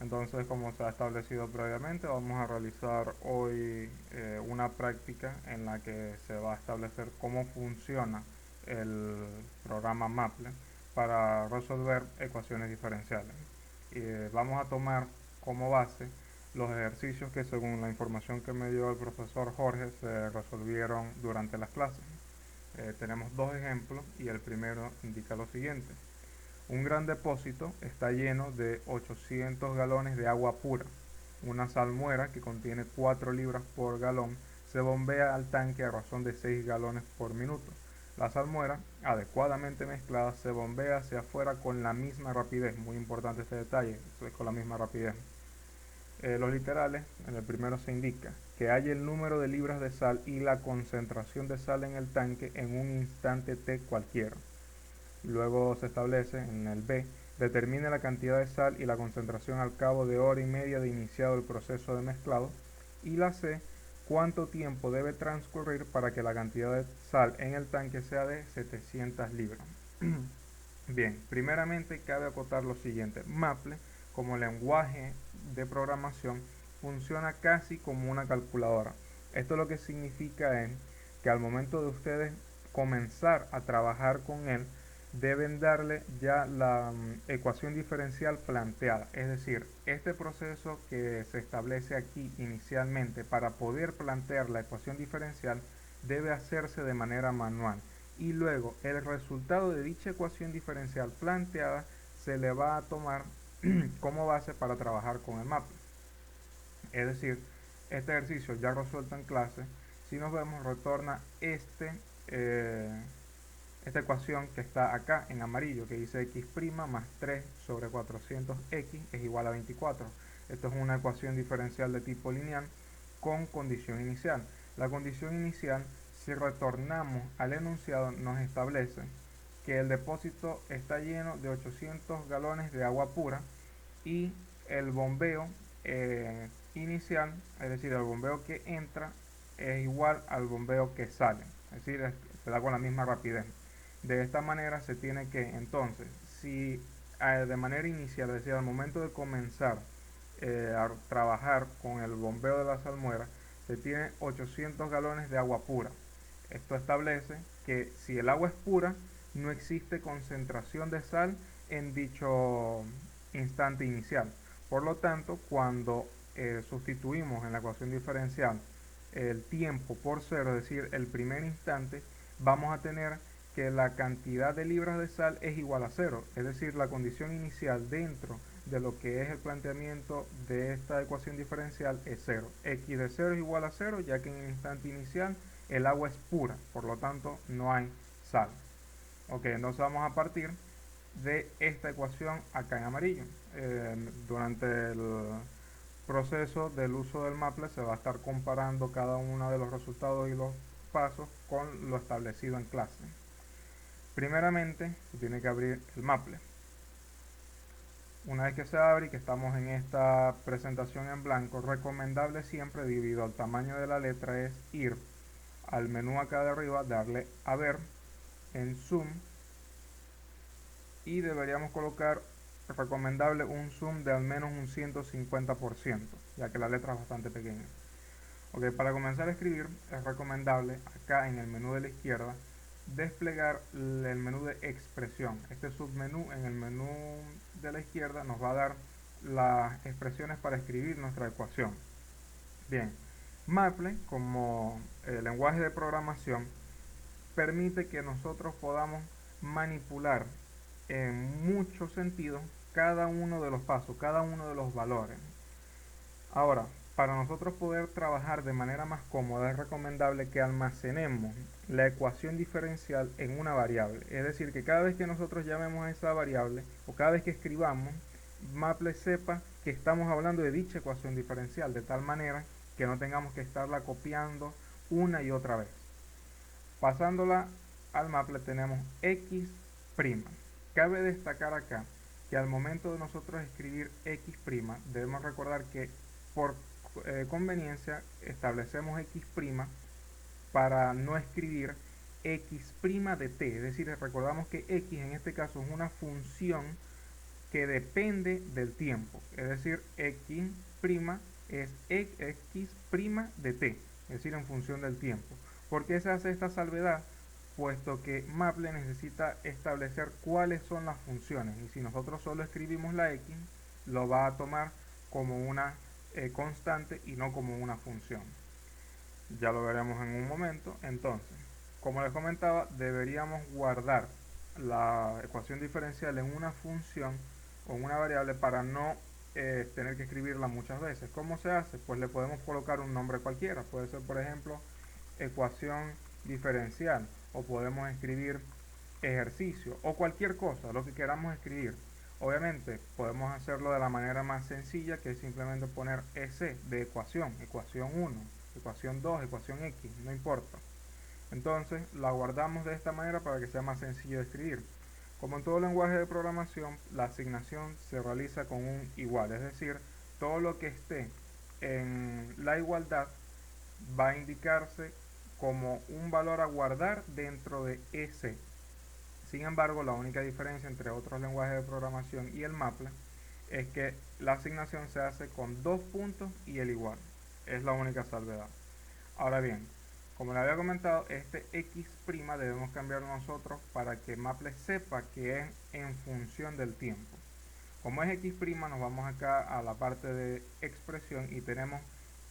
Entonces, como se ha establecido previamente, vamos a realizar hoy una práctica en la que se va a establecer cómo funciona el programa Maple para resolver ecuaciones diferenciales. Vamos a tomar como base los ejercicios que, según la información que me dio el profesor Jorge, se resolvieron durante las clases. Tenemos dos ejemplos y el primero indica lo siguiente. Un gran depósito está lleno de 800 galones de agua pura. Una salmuera que contiene 4 libras por galón se bombea al tanque a razón de 6 galones por minuto. La salmuera, adecuadamente mezclada, se bombea hacia afuera con la misma rapidez. Muy importante este detalle, con la misma rapidez. Los literales, en el primero se indica que hay el número de libras de sal y la concentración de sal en el tanque en un instante t cualquiera. Luego se establece en el B, determine la cantidad de sal y la concentración al cabo de hora y media de iniciado el proceso de mezclado. Y la C, cuánto tiempo debe transcurrir para que la cantidad de sal en el tanque sea de 700 libras. Bien, primeramente cabe acotar lo siguiente. Maple, como lenguaje de programación, funciona casi como una calculadora. Esto lo que significa es que al momento de ustedes comenzar a trabajar con él, deben darle ya la ecuación diferencial planteada. Es decir, este proceso que se establece aquí inicialmente para poder plantear la ecuación diferencial debe hacerse de manera manual. Y luego el resultado de dicha ecuación diferencial planteada se le va a tomar como base para trabajar con el mapa. Es decir, este ejercicio ya resuelto en clase, si nos vemos retorna esta ecuación que está acá en amarillo, que dice x' más 3 sobre 400x es igual a 24. Esto es una ecuación diferencial de tipo lineal con condición inicial. La condición inicial, si retornamos al enunciado, nos establece que el depósito está lleno de 800 galones de agua pura y el bombeo inicial, es decir, el bombeo que entra es igual al bombeo que sale, es decir, se da con la misma rapidez. De esta manera se tiene que, entonces, si de manera inicial, es decir, al momento de comenzar a trabajar con el bombeo de la salmuera, se tiene 800 galones de agua pura. Esto establece que si el agua es pura, no existe concentración de sal en dicho instante inicial. Por lo tanto, cuando sustituimos en la ecuación diferencial el tiempo por cero, es decir, el primer instante, vamos a tener que la cantidad de libras de sal es igual a cero, es decir, la condición inicial dentro de lo que es el planteamiento de esta ecuación diferencial es cero. X de cero es igual a cero, ya que en el instante inicial el agua es pura, por lo tanto no hay sal. Ok, entonces vamos a partir de esta ecuación acá en amarillo. Durante el proceso del uso del Maple se va a estar comparando cada uno de los resultados y los pasos con lo establecido en clase. Primeramente, se tiene que abrir el Maple. Una vez que se abre y que estamos en esta presentación en blanco, recomendable siempre, debido al tamaño de la letra, es ir al menú acá de arriba, darle a ver en zoom y deberíamos colocar recomendable un zoom de al menos un 150%, ya que la letra es bastante pequeña. Ok, para comenzar a escribir es recomendable acá en el menú de la izquierda desplegar el menú de expresión. Este submenú en el menú de la izquierda nos va a dar las expresiones para escribir nuestra ecuación. Bien, Maple como lenguaje de programación permite que nosotros podamos manipular en muchos sentidos cada uno de los pasos, cada uno de los valores. Ahora, para nosotros poder trabajar de manera más cómoda es recomendable que almacenemos la ecuación diferencial en una variable. Es decir, que cada vez que nosotros llamemos a esa variable o cada vez que escribamos, Maple sepa que estamos hablando de dicha ecuación diferencial, de tal manera que no tengamos que estarla copiando una y otra vez. Pasándola al Maple tenemos x'. Cabe destacar acá que al momento de nosotros escribir x' debemos recordar que por conveniencia establecemos x' para no escribir x' de t, es decir, recordamos que x en este caso es una función que depende del tiempo, es decir, x' es x' de t, es decir, en función del tiempo. ¿Por qué se hace esta salvedad? Puesto que Maple necesita establecer cuáles son las funciones, y si nosotros solo escribimos la x, lo va a tomar como una constante y no como una función. Ya lo veremos en un momento. Entonces, como les comentaba, deberíamos guardar la ecuación diferencial en una función o en una variable para no tener que escribirla muchas veces. ¿Cómo se hace? Pues le podemos colocar un nombre cualquiera. Puede ser, por ejemplo, ecuación diferencial, o podemos escribir ejercicio o cualquier cosa, lo que queramos escribir. Obviamente podemos hacerlo de la manera más sencilla, que es simplemente poner S de ecuación, ecuación 1, ecuación 2, ecuación X, no importa. Entonces la guardamos de esta manera para que sea más sencillo de escribir. Como en todo lenguaje de programación, la asignación se realiza con un igual, es decir, todo lo que esté en la igualdad va a indicarse como un valor a guardar dentro de ese. Sin embargo, la única diferencia entre otros lenguajes de programación y el Maple es que la asignación se hace con dos puntos y el igual. Es la única salvedad. Ahora bien, como le había comentado, este x' debemos cambiarlo nosotros para que Maple sepa que es en función del tiempo. Como es x', nos vamos acá a la parte de expresión y tenemos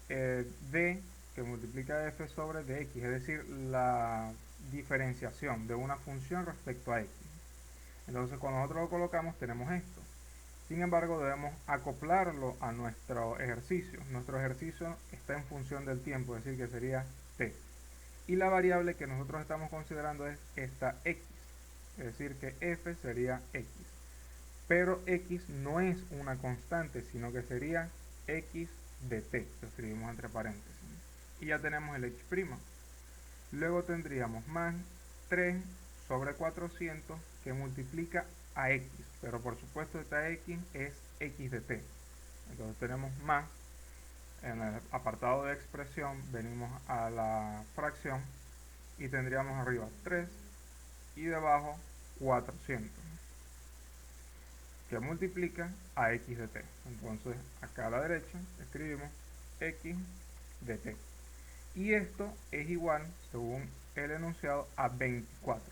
d que multiplica f sobre dx, es decir, la diferenciación de una función respecto a x. Entonces cuando nosotros lo colocamos tenemos esto. Sin embargo, debemos acoplarlo a nuestro ejercicio. Nuestro ejercicio está en función del tiempo, es decir, que sería t. Y la variable que nosotros estamos considerando es esta x, es decir, que f sería x. Pero x no es una constante, sino que sería x de t. Lo escribimos entre paréntesis. Y ya tenemos el x'. Luego tendríamos más 3 sobre 400 que multiplica a x, pero por supuesto esta x es x de t. Entonces tenemos más, en el apartado de expresión venimos a la fracción y tendríamos arriba 3 y debajo 400 que multiplica a x de t. Entonces acá a la derecha escribimos x de t. Y esto es igual, según el enunciado, a 24.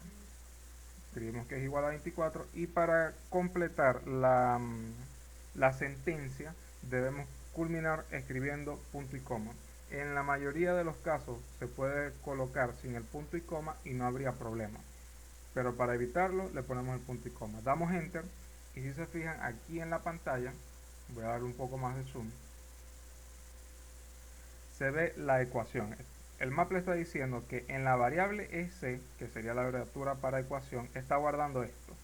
Escribimos que es igual a 24 y para completar la sentencia debemos culminar escribiendo punto y coma. En la mayoría de los casos se puede colocar sin el punto y coma y no habría problema. Pero para evitarlo le ponemos el punto y coma. Damos enter y si se fijan aquí en la pantalla, voy a darle un poco más de zoom, se ve la ecuación. El Maple está diciendo que en la variable S, que sería la abreviatura para ecuación, está guardando esto.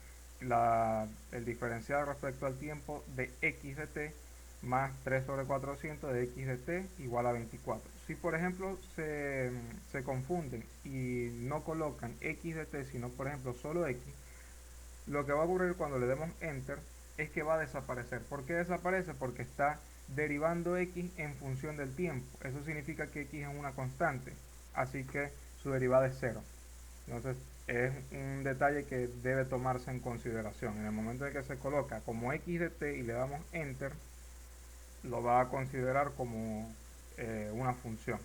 El diferencial respecto al tiempo de x de t más 3 sobre 400 de x de t igual a 24. Si por ejemplo se confunden y no colocan x de t, sino por ejemplo solo x, lo que va a ocurrir cuando le demos enter es que va a desaparecer. ¿Por qué desaparece? Porque está derivando x en función del tiempo. Eso significa que x es una constante, así que su derivada es 0. Entonces es un detalle que debe tomarse en consideración. En el momento en que se coloca como x de t y le damos enter, lo va a considerar como una función.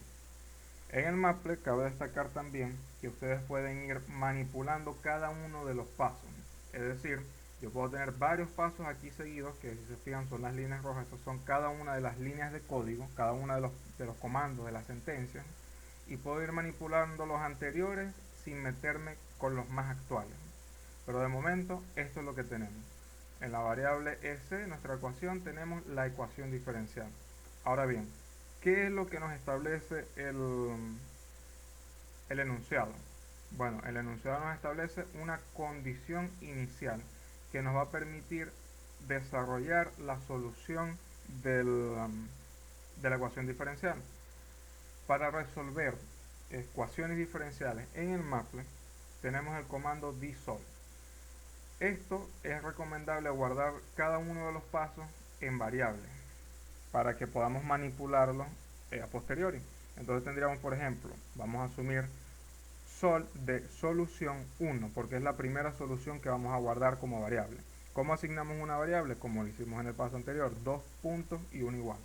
En el Maple cabe destacar también que ustedes pueden ir manipulando cada uno de los pasos. Es decir, yo puedo tener varios pasos aquí seguidos, que si se fijan son las líneas rojas, esas son cada una de las líneas de código, cada uno de los comandos de la sentencia, y puedo ir manipulando los anteriores sin meterme con los más actuales. Pero de momento esto es lo que tenemos. En la variable S de nuestra ecuación tenemos la ecuación diferencial. Ahora bien, ¿qué es lo que nos establece el enunciado? Bueno, el enunciado nos establece una condición inicial que nos va a permitir desarrollar la solución de la ecuación diferencial. Para resolver ecuaciones diferenciales en el Maple tenemos el comando dsolve. Esto es recomendable guardar cada uno de los pasos en variables para que podamos manipularlo a posteriori. Entonces tendríamos, por ejemplo, vamos a asumir sol de solución 1, porque es la primera solución que vamos a guardar como variable. ¿Cómo asignamos una variable? Como lo hicimos en el paso anterior, dos puntos y un igual.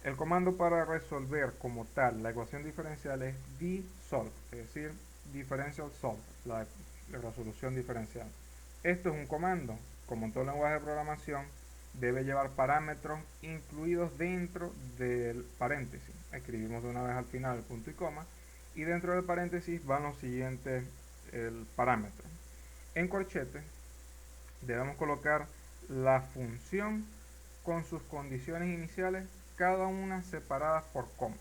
El comando para resolver como tal la ecuación diferencial es dsolve, es decir, differential solve, la resolución diferencial. Esto es un comando, como en todo lenguaje de programación, debe llevar parámetros incluidos dentro del paréntesis. Escribimos de una vez al final el punto y coma, y dentro del paréntesis van los siguientes parámetros. En corchetes debemos colocar la función con sus condiciones iniciales, cada una separadas por coma.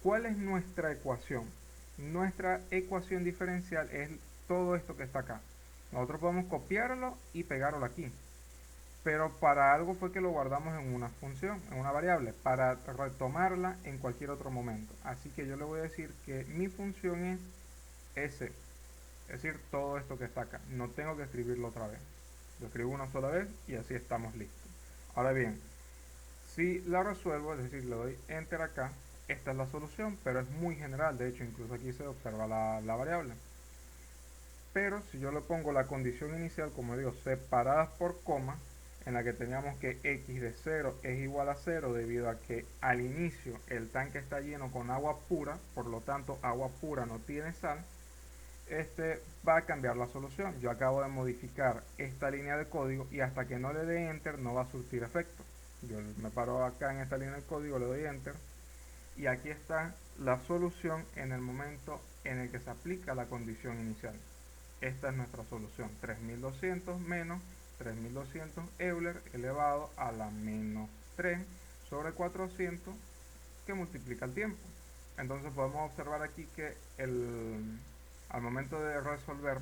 ¿Cuál es nuestra ecuación? Nuestra ecuación diferencial es todo esto que está acá. Nosotros podemos copiarlo y pegarlo aquí, pero para algo fue que lo guardamos en una función, en una variable, para retomarla en cualquier otro momento. Así que yo le voy a decir que mi función es S, es decir, todo esto que está acá. No tengo que escribirlo otra vez. Lo escribo una sola vez y así estamos listos. Ahora bien, si la resuelvo, es decir, le doy enter acá, esta es la solución, pero es muy general. De hecho, incluso aquí se observa la variable. Pero si yo le pongo la condición inicial, como digo, separadas por coma, en la que teníamos que x de 0 es igual a 0 debido a que al inicio el tanque está lleno con agua pura, por lo tanto agua pura no tiene sal, este va a cambiar la solución. Yo acabo de modificar esta línea de código y hasta que no le dé enter no va a surtir efecto. Yo me paro acá en esta línea de código, le doy enter y aquí está la solución en el momento en el que se aplica la condición inicial. Esta es nuestra solución, 3200 menos 3200 Euler elevado a la menos 3 sobre 400 que multiplica el tiempo. Entonces podemos observar aquí que al momento de resolver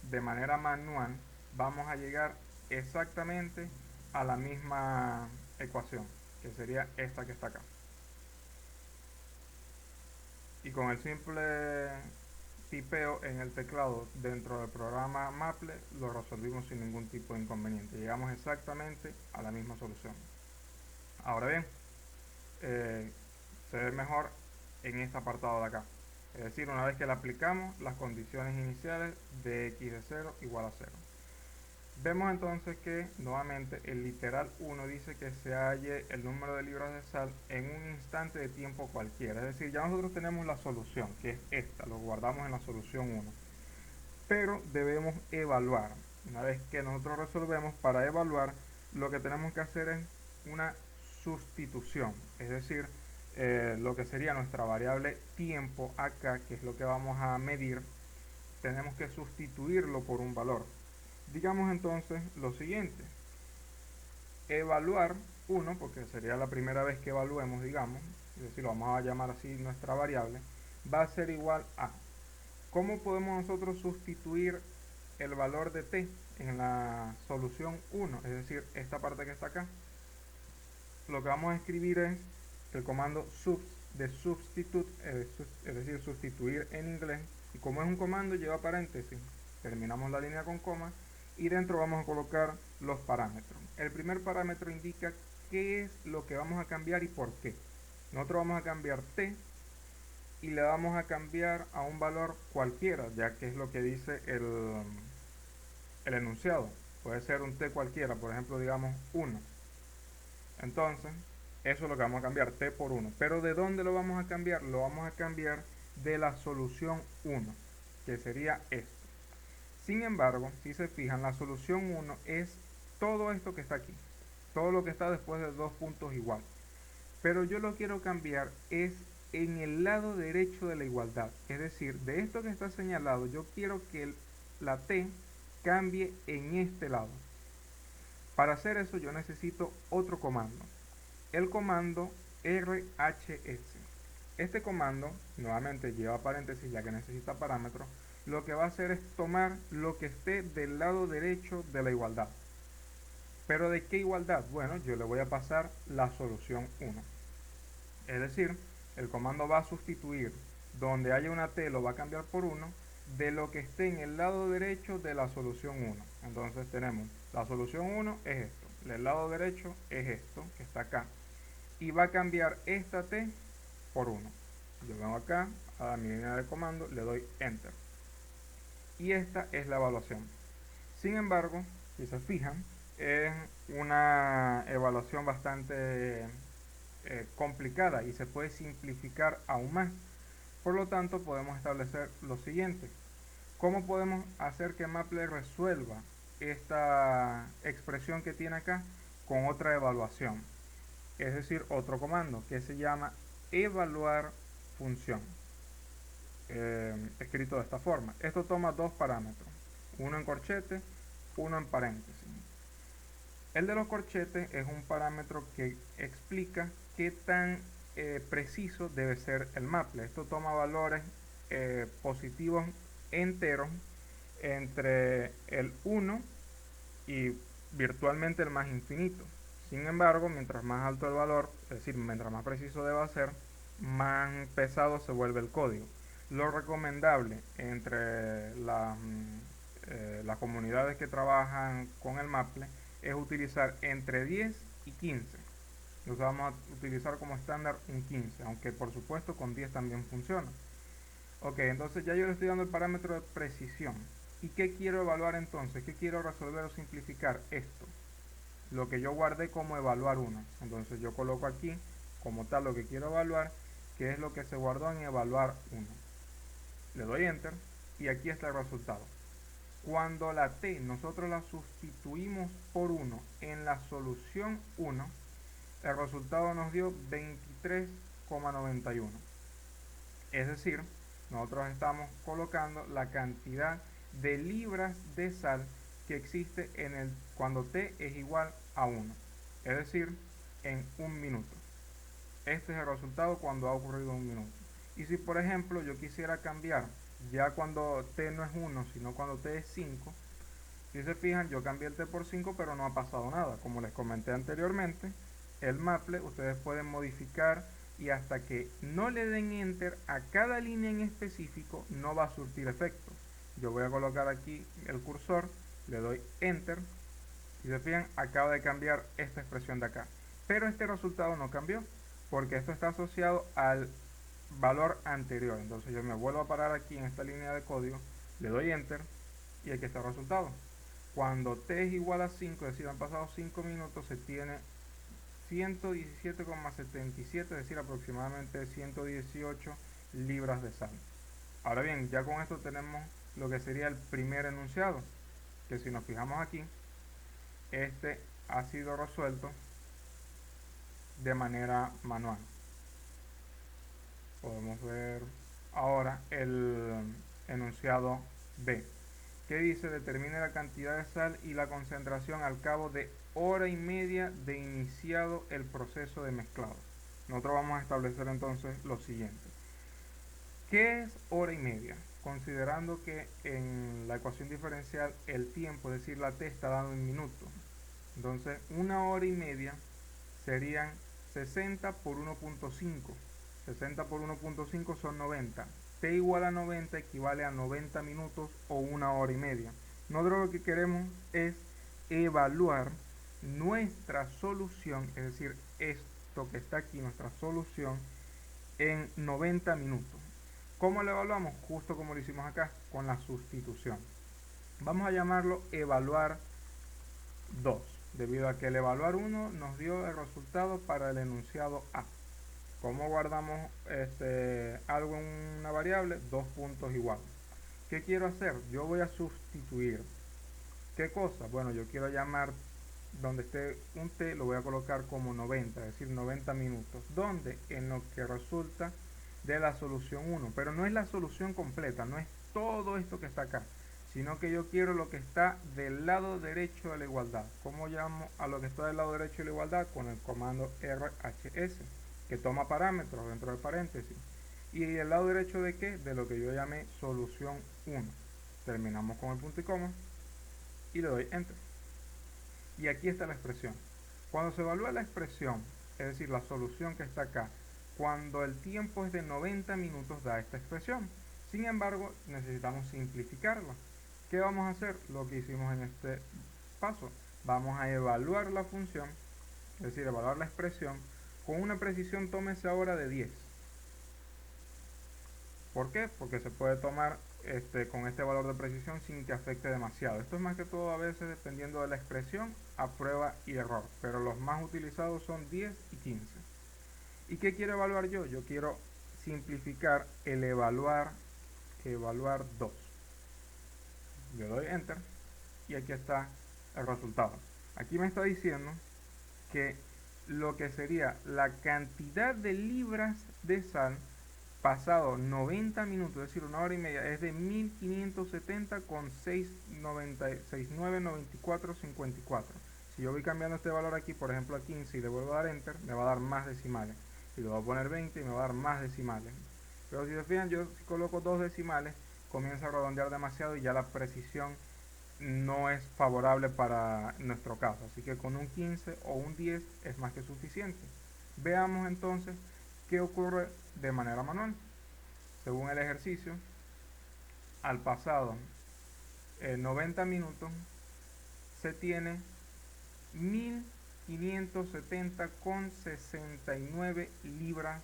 de manera manual vamos a llegar exactamente a la misma ecuación, que sería esta que está acá. Y con el simple tipeo en el teclado dentro del programa Maple lo resolvimos sin ningún tipo de inconveniente. Llegamos exactamente a la misma solución. Ahora bien, se ve mejor en este apartado de acá. Es decir, una vez que le aplicamos las condiciones iniciales de x de 0 igual a 0. Vemos entonces que nuevamente el literal 1 dice que se halle el número de libras de sal en un instante de tiempo cualquiera. Es decir, ya nosotros tenemos la solución, que es esta, lo guardamos en la solución 1. Pero debemos evaluar. Una vez que nosotros resolvemos, para evaluar, lo que tenemos que hacer es una sustitución. Es decir, lo que sería nuestra variable tiempo acá, que es lo que vamos a medir, tenemos que sustituirlo por un valor. Digamos entonces lo siguiente: evaluar 1, porque sería la primera vez que evaluemos, digamos, es decir, lo vamos a llamar así nuestra variable, va a ser igual a. ¿Cómo podemos nosotros sustituir el valor de t en la solución 1? Es decir, esta parte que está acá. Lo que vamos a escribir es el comando de substitute, es decir, sustituir en inglés. Y como es un comando, lleva paréntesis. Terminamos la línea con coma y dentro vamos a colocar los parámetros. El primer parámetro indica qué es lo que vamos a cambiar y por qué. Nosotros vamos a cambiar t y le vamos a cambiar a un valor cualquiera, ya que es lo que dice el enunciado. Puede ser un t cualquiera, por ejemplo, digamos 1. Entonces, eso es lo que vamos a cambiar, t por 1. Pero ¿de dónde lo vamos a cambiar? Lo vamos a cambiar de la solución 1, que sería esto. Sin embargo, si se fijan, la solución 1 es todo esto que está aquí, todo lo que está después de dos puntos igual. Pero yo lo quiero cambiar es en el lado derecho de la igualdad. Es decir, de esto que está señalado, yo quiero que la t cambie en este lado. Para hacer eso yo necesito otro comando, el comando RHS. Este comando, nuevamente lleva paréntesis ya que necesita parámetros, lo que va a hacer es tomar lo que esté del lado derecho de la igualdad. ¿Pero de qué igualdad? Bueno, yo le voy a pasar la solución 1. Es decir, el comando va a sustituir donde haya una t, lo va a cambiar por 1, de lo que esté en el lado derecho de la solución 1. Entonces tenemos la solución 1 es esto, el lado derecho es esto, que está acá, y va a cambiar esta t por 1. Yo vengo acá a mi línea de comando, le doy enter. Y esta es la evaluación. Sin embargo, Si se fijan, es una evaluación bastante complicada y se puede simplificar aún más. Por lo tanto, podemos establecer lo siguiente. ¿Cómo podemos hacer que Maple resuelva esta expresión que tiene acá con otra evaluación? Es decir, otro comando que se llama evaluar función, escrito de esta forma. Esto toma dos parámetros, uno en corchete, uno en paréntesis. El de los corchetes es un parámetro que explica qué tan preciso debe ser el maple. Esto toma valores positivos enteros entre el 1 y virtualmente el más infinito. Sin embargo, mientras más alto el valor, es decir, mientras más preciso deba ser, más pesado se vuelve el código. Lo recomendable entre las comunidades que trabajan con el Maple es utilizar entre 10 y 15. Nos vamos a utilizar como estándar un 15, aunque por supuesto con 10 también funciona. Ok, entonces ya yo le estoy dando el parámetro de precisión. ¿Y qué quiero evaluar entonces? ¿Qué quiero resolver o simplificar? Esto, lo que yo guardé como evaluar 1. Entonces yo coloco aquí como tal lo que quiero evaluar, que es lo que se guardó en evaluar 1. Le doy enter y aquí está el resultado. Cuando la t nosotros la sustituimos por 1 en la solución 1, el resultado nos dio 23,91. Es decir, nosotros estamos colocando la cantidad de libras de sal que existe cuando t es igual a 1. Es decir, en un minuto. Este es el resultado cuando ha ocurrido un minuto. Y si por ejemplo yo quisiera cambiar ya cuando t no es 1, sino cuando t es 5, si se fijan, yo cambié el t por 5, pero no ha pasado nada. Como les comenté anteriormente, el Maple ustedes pueden modificar y hasta que no le den enter a cada línea en específico no va a surtir efecto. Yo voy a colocar aquí el cursor, le doy enter. Si se fijan, acaba de cambiar esta expresión de acá. Pero este resultado no cambió, porque esto está asociado al valor anterior. Entonces yo me vuelvo a parar aquí en esta línea de código, le doy enter y aquí está el resultado. Cuando t es igual a 5, es decir, han pasado 5 minutos, se tiene 117,77, es decir, aproximadamente 118 libras de sal. Ahora bien, ya con esto tenemos lo que sería el primer enunciado, que si nos fijamos aquí, este ha sido resuelto de manera manual. Podemos ver ahora el enunciado B, que dice: determine la cantidad de sal y la concentración al cabo de hora y media de iniciado el proceso de mezclado. Nosotros vamos a establecer entonces lo siguiente. ¿Qué es hora y media? Considerando que en la ecuación diferencial el tiempo, es decir, la t está dado en minutos. Entonces, una hora y media serían 60 por 1.5. 60 por 1.5 son 90. T igual a 90 equivale a 90 minutos o una hora y media. Nosotros lo que queremos es evaluar nuestra solución, es decir, esto que está aquí, nuestra solución, en 90 minutos. ¿Cómo lo evaluamos? Justo como lo hicimos acá, con la sustitución. Vamos a llamarlo evaluar 2, debido a que el evaluar 1 nos dio el resultado para el enunciado A. ¿Cómo guardamos algo en una variable? 2 puntos iguales. ¿Qué quiero hacer? Yo voy a sustituir. ¿Qué cosa? Bueno, yo quiero llamar donde esté un t, lo voy a colocar como 90, es decir, 90 minutos. ¿Dónde? En lo que resulta de la solución 1. Pero no es la solución completa, no es todo esto que está acá, sino que yo quiero lo que está del lado derecho de la igualdad. ¿Cómo llamo a lo que está del lado derecho de la igualdad? Con el comando RHS, que toma parámetros dentro del paréntesis. ¿Y el lado derecho de qué? De lo que yo llamé solución 1. Terminamos con el punto y coma y le doy enter. Y aquí está la expresión. Cuando se evalúa la expresión, es decir, la solución que está acá, cuando el tiempo es de 90 minutos da esta expresión. Sin embargo, necesitamos simplificarla. ¿Qué vamos a hacer? Lo que hicimos en este paso. Vamos a evaluar la función, es decir, evaluar la expresión, con una precisión, tómese ahora, de 10. ¿Por qué? Porque se puede tomar con este valor de precisión sin que afecte demasiado. Esto es más que todo a veces dependiendo de la expresión a prueba y error, pero los más utilizados son 10 y 15. ¿Y qué quiero evaluar yo? Yo quiero simplificar el evaluar 2. Le doy enter y aquí está el resultado. Aquí me está diciendo que lo que sería la cantidad de libras de sal pasado 90 minutos, es decir, 1 hora y media, es de 1570 con 6994.54. Si yo voy cambiando este valor aquí, por ejemplo a 15 y le vuelvo a dar enter, me va a dar más decimales. Y le voy a poner 20 y me va a dar más decimales. Pero si se fijan, yo si coloco dos decimales, comienza a redondear demasiado y ya la precisión no es favorable para nuestro caso. Así que con un 15 o un 10 es más que suficiente. Veamos entonces qué ocurre de manera manual. Según el ejercicio, al pasado 90 minutos se tiene 1570,69 libras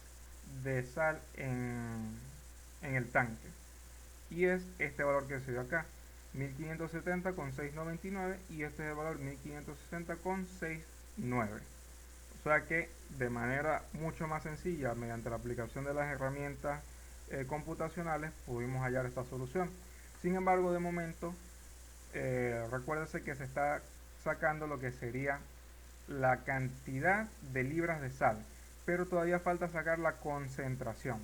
de sal en el tanque. Y es este valor que se dio acá, 1570,699, y este es el valor 1560,69. O sea que de manera mucho más sencilla, mediante la aplicación de las herramientas computacionales, pudimos hallar esta solución. Sin embargo, de momento, recuérdese que se está sacando lo que sería la cantidad de libras de sal, pero todavía falta sacar la concentración.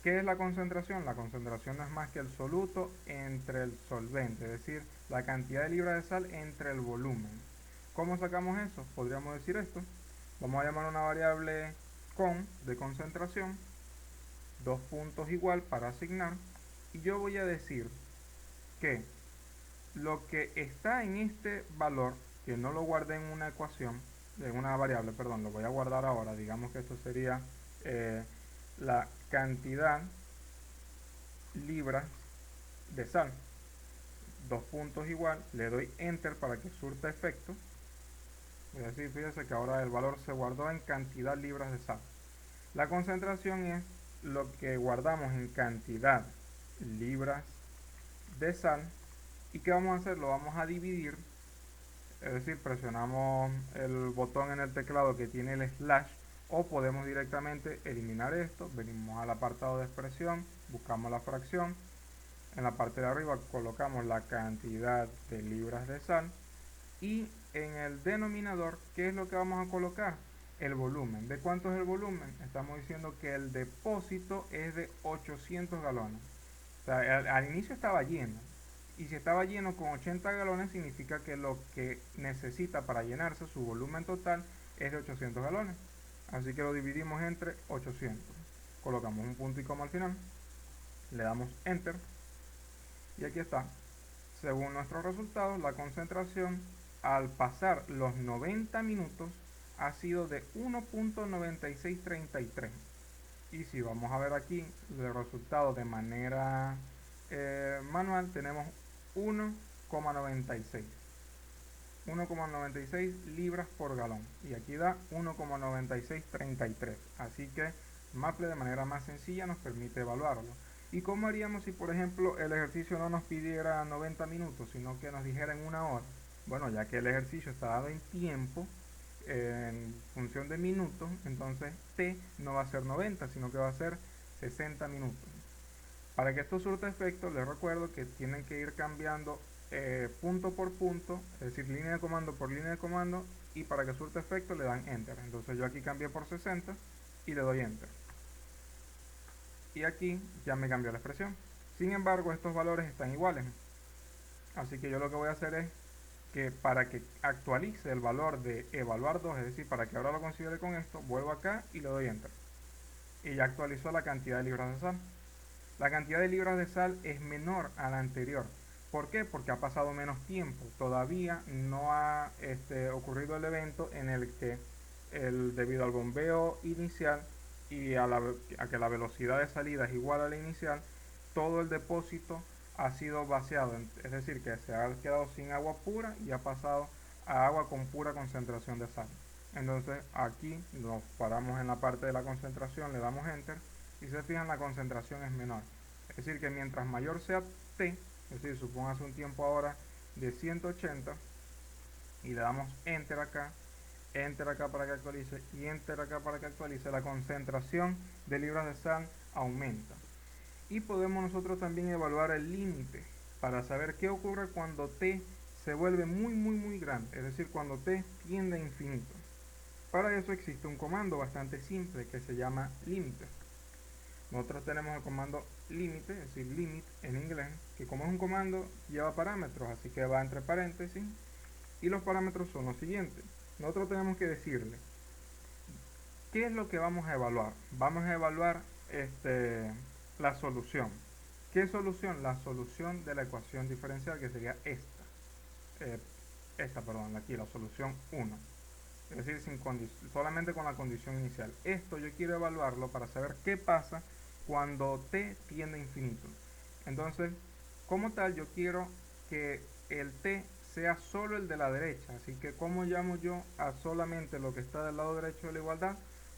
¿Qué es la concentración? La concentración no es más que el soluto entre el solvente, es decir, la cantidad de libras de sal entre el volumen. ¿Cómo sacamos eso? Podríamos decir esto. Vamos a llamar una variable con de concentración, dos puntos igual para asignar, y yo voy a decir que lo que está en este valor, que no lo guardé en una ecuación, en una variable, perdón, lo voy a guardar ahora, digamos que esto sería la cantidad libras de sal, dos puntos igual, le doy enter para que surta efecto. Es decir, fíjese que ahora el valor se guardó en cantidad libras de sal. La concentración es lo que guardamos en cantidad libras de sal. ¿Y qué vamos a hacer? Lo vamos a dividir, es decir, presionamos el botón en el teclado que tiene el slash, o podemos directamente eliminar esto. Venimos al apartado de expresión, buscamos la fracción, en la parte de arriba colocamos la cantidad de libras de sal, y en el denominador, ¿qué es lo que vamos a colocar? El volumen. ¿De cuánto es el volumen? Estamos diciendo que el depósito es de 800 galones. O sea, al inicio estaba lleno. Y si estaba lleno con 80 galones, significa que lo que necesita para llenarse, su volumen total, es de 800 galones. Así que lo dividimos entre 800. Colocamos un punto y coma al final. Le damos enter. Y aquí está. Según nuestros resultados, la concentración al pasar los 90 minutos ha sido de 1.9633. Y si vamos a ver aquí el resultado de manera manual, tenemos 1,96. 1,96 libras por galón. Y aquí da 1,9633. Así que Maple de manera más sencilla nos permite evaluarlo. ¿Y cómo haríamos si, por ejemplo, el ejercicio no nos pidiera 90 minutos, sino que nos dijera en 1 hora? Bueno, ya que el ejercicio está dado en tiempo, en función de minutos, entonces T no va a ser 90, sino que va a ser 60 minutos. Para que esto surta efecto, les recuerdo que tienen que ir cambiando punto por punto, es decir, línea de comando por línea de comando, y para que surta efecto le dan enter. Entonces yo aquí cambié por 60 y le doy enter. Y aquí ya me cambió la expresión. Sin embargo, estos valores están iguales. Así que yo lo que voy a hacer es que para que actualice el valor de evaluar 2, es decir, para que ahora lo considere con esto, vuelvo acá y le doy enter. Y ya actualizó la cantidad de libras de sal. La cantidad de libras de sal es menor a la anterior. ¿Por qué? Porque ha pasado menos tiempo. Todavía no ha ocurrido el evento en el que debido al bombeo inicial y a que la velocidad de salida es igual a la inicial, todo el depósito ha sido vaciado, es decir, que se ha quedado sin agua pura y ha pasado a agua con pura concentración de sal. Entonces aquí nos paramos en la parte de la concentración, le damos enter y se fijan, la concentración es menor. Es decir, que mientras mayor sea t, es decir, supóngase un tiempo ahora de 180 y le damos enter acá para que actualice y enter acá para que actualice, la concentración de libras de sal aumenta. Y podemos nosotros también evaluar el límite para saber qué ocurre cuando t se vuelve muy grande, es decir, cuando t tiende a infinito. Para eso existe un comando bastante simple que se llama límite. Nosotros tenemos el comando límite, es decir, limit en inglés, que como es un comando lleva parámetros, así que va entre paréntesis, y los parámetros son los siguientes. Nosotros tenemos que decirle qué es lo que vamos a evaluar. Vamos a evaluar la solución. ¿Qué solución? La solución de la ecuación diferencial, que sería esta. Aquí, la solución 1. Es decir, solamente con la condición inicial. Esto yo quiero evaluarlo para saber qué pasa cuando t tiende a infinito. Entonces, como tal, yo quiero que el t sea solo el de la derecha. Así que, ¿cómo llamo yo a solamente lo que está del lado derecho de la igualdad?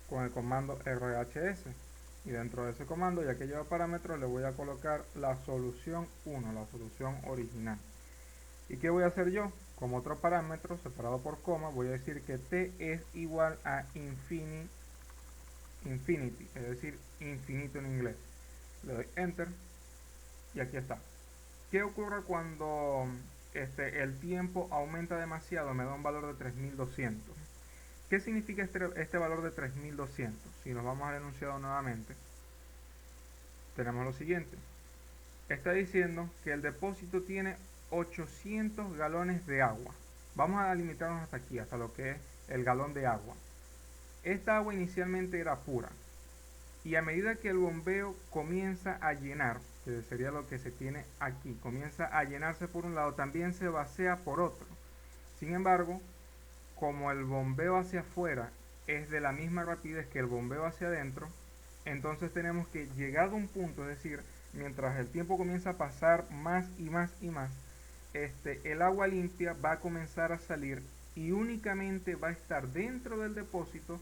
Con el comando RHS. Y dentro de ese comando, ya que lleva parámetros, le voy a colocar la solución 1, la solución original. ¿Y qué voy a hacer yo? Como otro parámetro separado por coma, voy a decir que t es igual a infinity, es decir, infinito en inglés. Le doy enter y aquí está. ¿Qué ocurre cuando el tiempo aumenta demasiado? Me da un valor de 3200. ¿Qué significa este valor de 3200? Si nos vamos al enunciado nuevamente, tenemos lo siguiente. Está diciendo que el depósito tiene 800 galones de agua. Vamos a limitarnos hasta aquí, hasta lo que es el galón de agua. Esta agua inicialmente era pura y a medida que el bombeo comienza a llenar, que sería lo que se tiene aquí, comienza a llenarse por un lado, también se vacía por otro. Sin embargo, como el bombeo hacia afuera es de la misma rapidez que el bombeo hacia adentro, entonces tenemos que, llegado a un punto, es decir, mientras el tiempo comienza a pasar más y más y más, el agua limpia va a comenzar a salir y únicamente va a estar dentro del depósito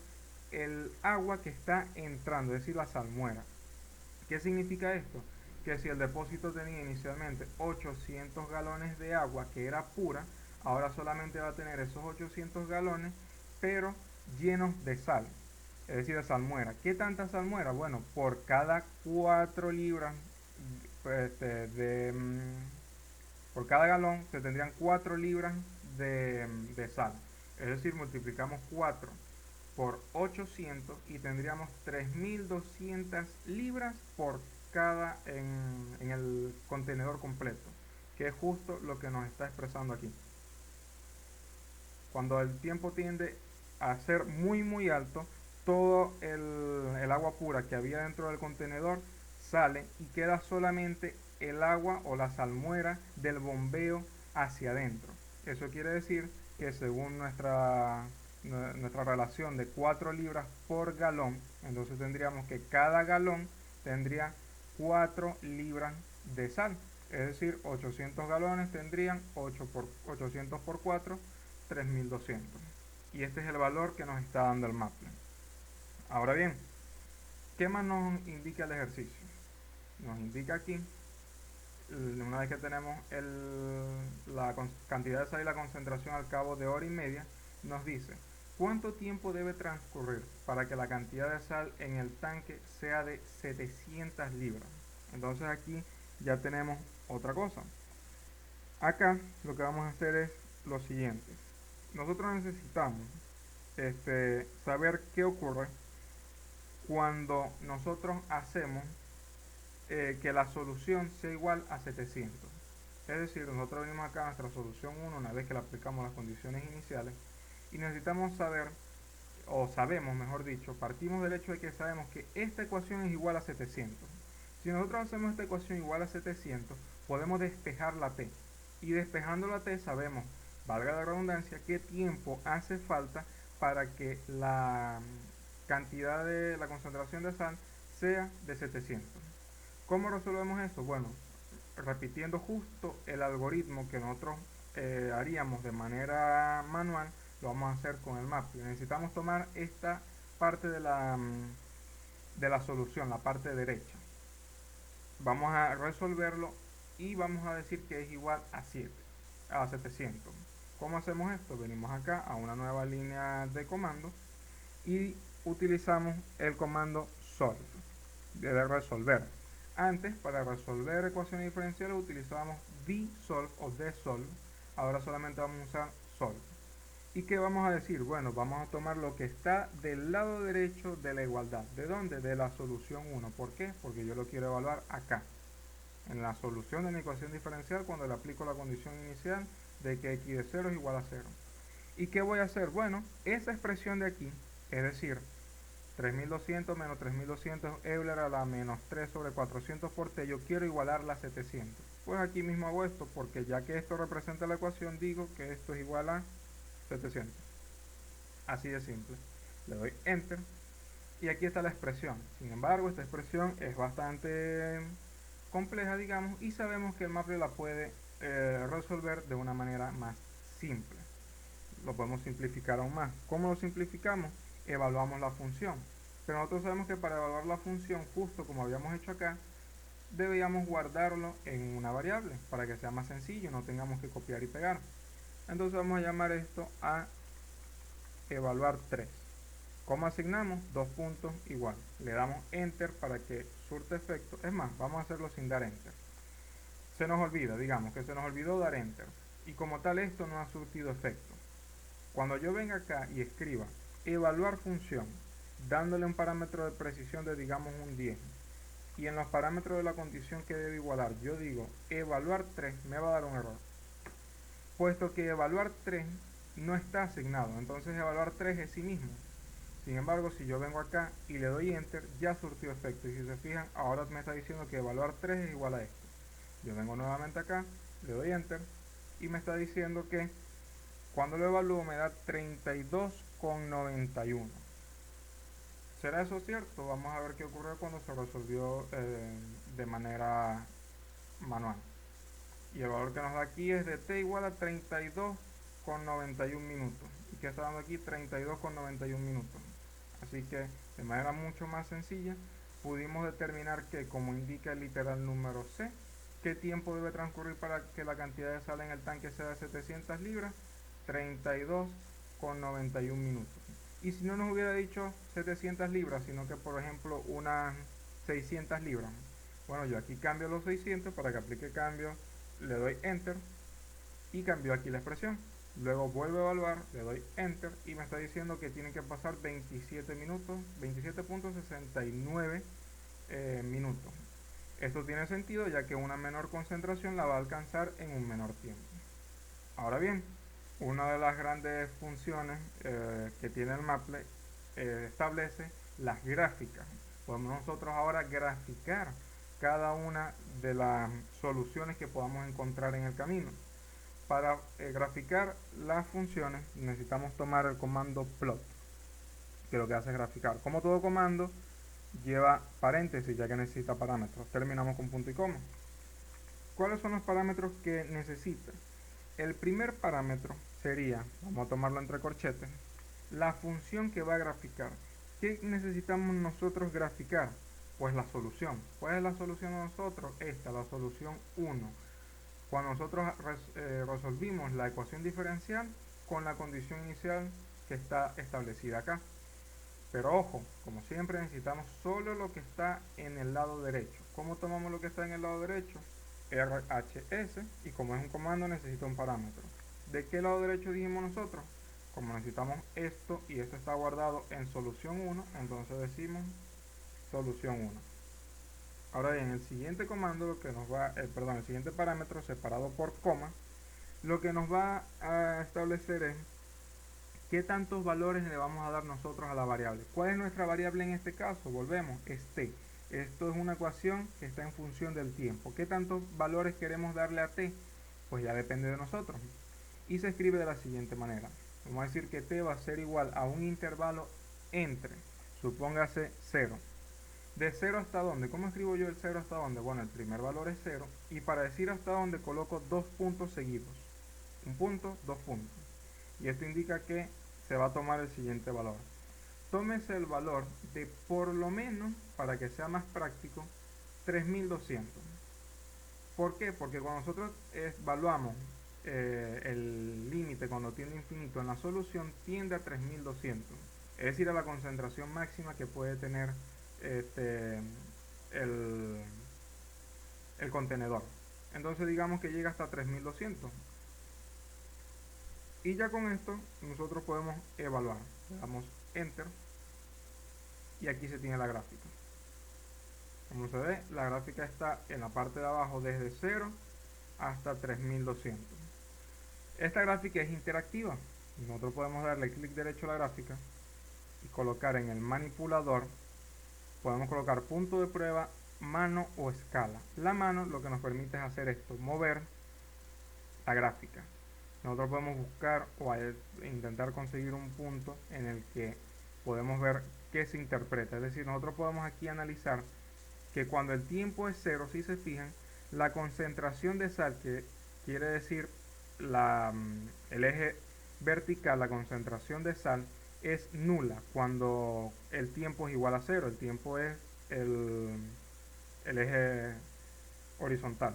el agua que está entrando, es decir, la salmuera. ¿Qué significa esto? Que si el depósito tenía inicialmente 800 galones de agua que era pura, ahora solamente va a tener esos 800 galones, pero llenos de sal, es decir, de salmuera. ¿Qué tanta salmuera? Bueno, por cada 4 libras por cada galón se tendrían 4 libras de sal. Es decir, multiplicamos 4 por 800 y tendríamos 3200 libras por cada en el contenedor completo, que es justo lo que nos está expresando aquí. Cuando el tiempo tiende a ser muy alto, todo el agua pura que había dentro del contenedor sale y queda solamente el agua o la salmuera del bombeo hacia adentro. Eso quiere decir que según nuestra relación de 4 libras por galón, entonces tendríamos que cada galón tendría 4 libras de sal. Es decir, 800 galones tendrían 800 por 4, 3200. Y este es el valor que nos está dando el Maple. Ahora bien, ¿qué más nos indica el ejercicio? Nos indica aquí, una vez que tenemos la cantidad de sal y la concentración al cabo de hora y media, nos dice cuánto tiempo debe transcurrir para que la cantidad de sal en el tanque sea de 700 libras. Entonces aquí ya tenemos otra cosa. Acá lo que vamos a hacer es lo siguiente. Nosotros necesitamos saber qué ocurre cuando nosotros hacemos que la solución sea igual a 700. Es decir, nosotros venimos acá a nuestra solución 1 una vez que le aplicamos las condiciones iniciales y necesitamos saber, o sabemos mejor dicho, partimos del hecho de que sabemos que esta ecuación es igual a 700. Si nosotros hacemos esta ecuación igual a 700, podemos despejar la t. Y despejando la t sabemos, valga la redundancia, qué tiempo hace falta para que la cantidad de la concentración de sal sea de 700. ¿Cómo resolvemos esto? Bueno, repitiendo justo el algoritmo que nosotros haríamos de manera manual, lo vamos a hacer con el Maple. Necesitamos tomar esta parte de la solución, la parte derecha. vamos a resolverlo y vamos a decir que es igual a 700. ¿Cómo hacemos esto? Venimos acá a una nueva línea de comando y utilizamos el comando solve, de resolver. Antes, para resolver ecuaciones diferenciales utilizábamos dsolve o dsolve, ahora solamente vamos a usar solve. ¿Y qué vamos a decir? Bueno, vamos a tomar lo que está del lado derecho de la igualdad. ¿De dónde? De la solución 1. ¿Por qué? Porque yo lo quiero evaluar acá, en la solución de mi ecuación diferencial, cuando le aplico la condición inicial de que x de 0 es igual a 0. ¿Y qué voy a hacer? Bueno, esa expresión de aquí, es decir, 3200 menos 3200 Euler a la menos 3 sobre 400 por t, yo quiero igualarla a 700. Pues aquí mismo hago esto, porque ya que esto representa la ecuación, digo que esto es igual a 700. Así de simple. Le doy Enter y aquí está la expresión. Sin embargo, esta expresión es bastante compleja, digamos, y sabemos que el Maple la puede resolver de una manera más simple. Lo podemos simplificar aún más. ¿Cómo lo simplificamos? Evaluamos la función. Pero nosotros sabemos que para evaluar la función, justo como habíamos hecho acá, deberíamos guardarlo en una variable para que sea más sencillo, no tengamos que copiar y pegar. Entonces vamos a llamar esto a evaluar 3. ¿Cómo asignamos? Dos puntos igual. Le damos Enter para que surta efecto. Es más, vamos a hacerlo sin dar Enter. Se nos olvida, digamos que se nos olvidó dar Enter. Y como tal esto no ha surtido efecto. Cuando yo venga acá y escriba evaluar función, dándole un parámetro de precisión de digamos un 10, y en los parámetros de la condición que debe igualar, yo digo evaluar 3, me va a dar un error. Puesto que evaluar 3 no está asignado, entonces evaluar 3 es sí mismo. Sin embargo, si yo vengo acá y le doy Enter, ya surtió efecto. Y si se fijan, ahora me está diciendo que evaluar 3 es igual a esto. Yo vengo nuevamente acá, le doy Enter y me está diciendo que cuando lo evalúo me da 32,91. ¿Será eso cierto? Vamos a ver qué ocurrió cuando se resolvió de manera manual. Y el valor que nos da aquí es de t igual a 32,91 minutos. ¿Y qué está dando aquí? 32,91 minutos. Así que de manera mucho más sencilla pudimos determinar que, como indica el literal número C, ¿qué tiempo debe transcurrir para que la cantidad de sal en el tanque sea de 700 libras? 32,91 minutos. Y si no nos hubiera dicho 700 libras, sino que por ejemplo unas 600 libras, bueno, yo aquí cambio los 600 para que aplique cambio, le doy Enter y cambio aquí la expresión. Luego vuelvo a evaluar, le doy Enter y me está diciendo que tienen que pasar 27 minutos, 27.69 minutos. Esto tiene sentido ya que una menor concentración la va a alcanzar en un menor tiempo. Ahora bien, una de las grandes funciones que tiene el Maple establece las gráficas. Podemos nosotros ahora graficar cada una de las soluciones que podamos encontrar en el camino. Para graficar las funciones necesitamos tomar el comando plot, que lo que hace es graficar. Como todo comando lleva paréntesis ya que necesita parámetros. Terminamos con punto y coma. ¿Cuáles son los parámetros que necesita? El primer parámetro sería, vamos a tomarlo entre corchetes, la función que va a graficar. ¿Qué necesitamos nosotros graficar? Pues la solución. ¿Cuál es la solución de nosotros? Esta, la solución 1. Cuando nosotros resolvimos la ecuación diferencial con la condición inicial que está establecida acá. Pero ojo, como siempre necesitamos solo lo que está en el lado derecho. ¿Cómo tomamos lo que está en el lado derecho? RHS, y como es un comando necesita un parámetro. ¿De qué lado derecho dijimos nosotros? Como necesitamos esto y esto está guardado en solución 1, entonces decimos solución 1. Ahora bien, el siguiente comando lo que nos va, el siguiente parámetro separado por coma, lo que nos va a establecer es qué tantos valores le vamos a dar nosotros a la variable. ¿Cuál es nuestra variable en este caso? Volvemos, es t. Esto es una ecuación que está en función del tiempo. ¿Qué tantos valores queremos darle a t? Pues ya depende de nosotros. Y se escribe de la siguiente manera. Vamos a decir que t va a ser igual a un intervalo entre, supóngase 0. ¿De 0 hasta dónde? ¿Cómo escribo yo el 0 hasta dónde? Bueno, el primer valor es 0. Y para decir hasta dónde coloco dos puntos seguidos. Un punto, dos puntos. Y esto indica que se va a tomar el siguiente valor. Tómese el valor de por lo menos, para que sea más práctico, 3200. ¿Por qué? Porque cuando nosotros evaluamos el límite cuando tiende a infinito en la solución, tiende a 3200, es decir, a la concentración máxima que puede tener este, el, el contenedor. Entonces digamos que llega hasta 3200. Y ya con esto nosotros podemos evaluar. Le damos Enter y aquí se tiene la gráfica. Como se ve, la gráfica está en la parte de abajo desde 0 hasta 3200. Esta gráfica es interactiva. Nosotros podemos darle clic derecho a la gráfica y colocar en el manipulador, podemos colocar punto de prueba, mano o escala. La mano lo que nos permite es hacer esto, mover la gráfica. Nosotros podemos buscar o intentar conseguir un punto en el que podemos ver qué se interpreta. Es decir, nosotros podemos aquí analizar que cuando el tiempo es cero, si se fijan, la concentración de sal, que quiere decir el eje vertical, la concentración de sal, es nula cuando el tiempo es igual a cero. El tiempo es el eje horizontal.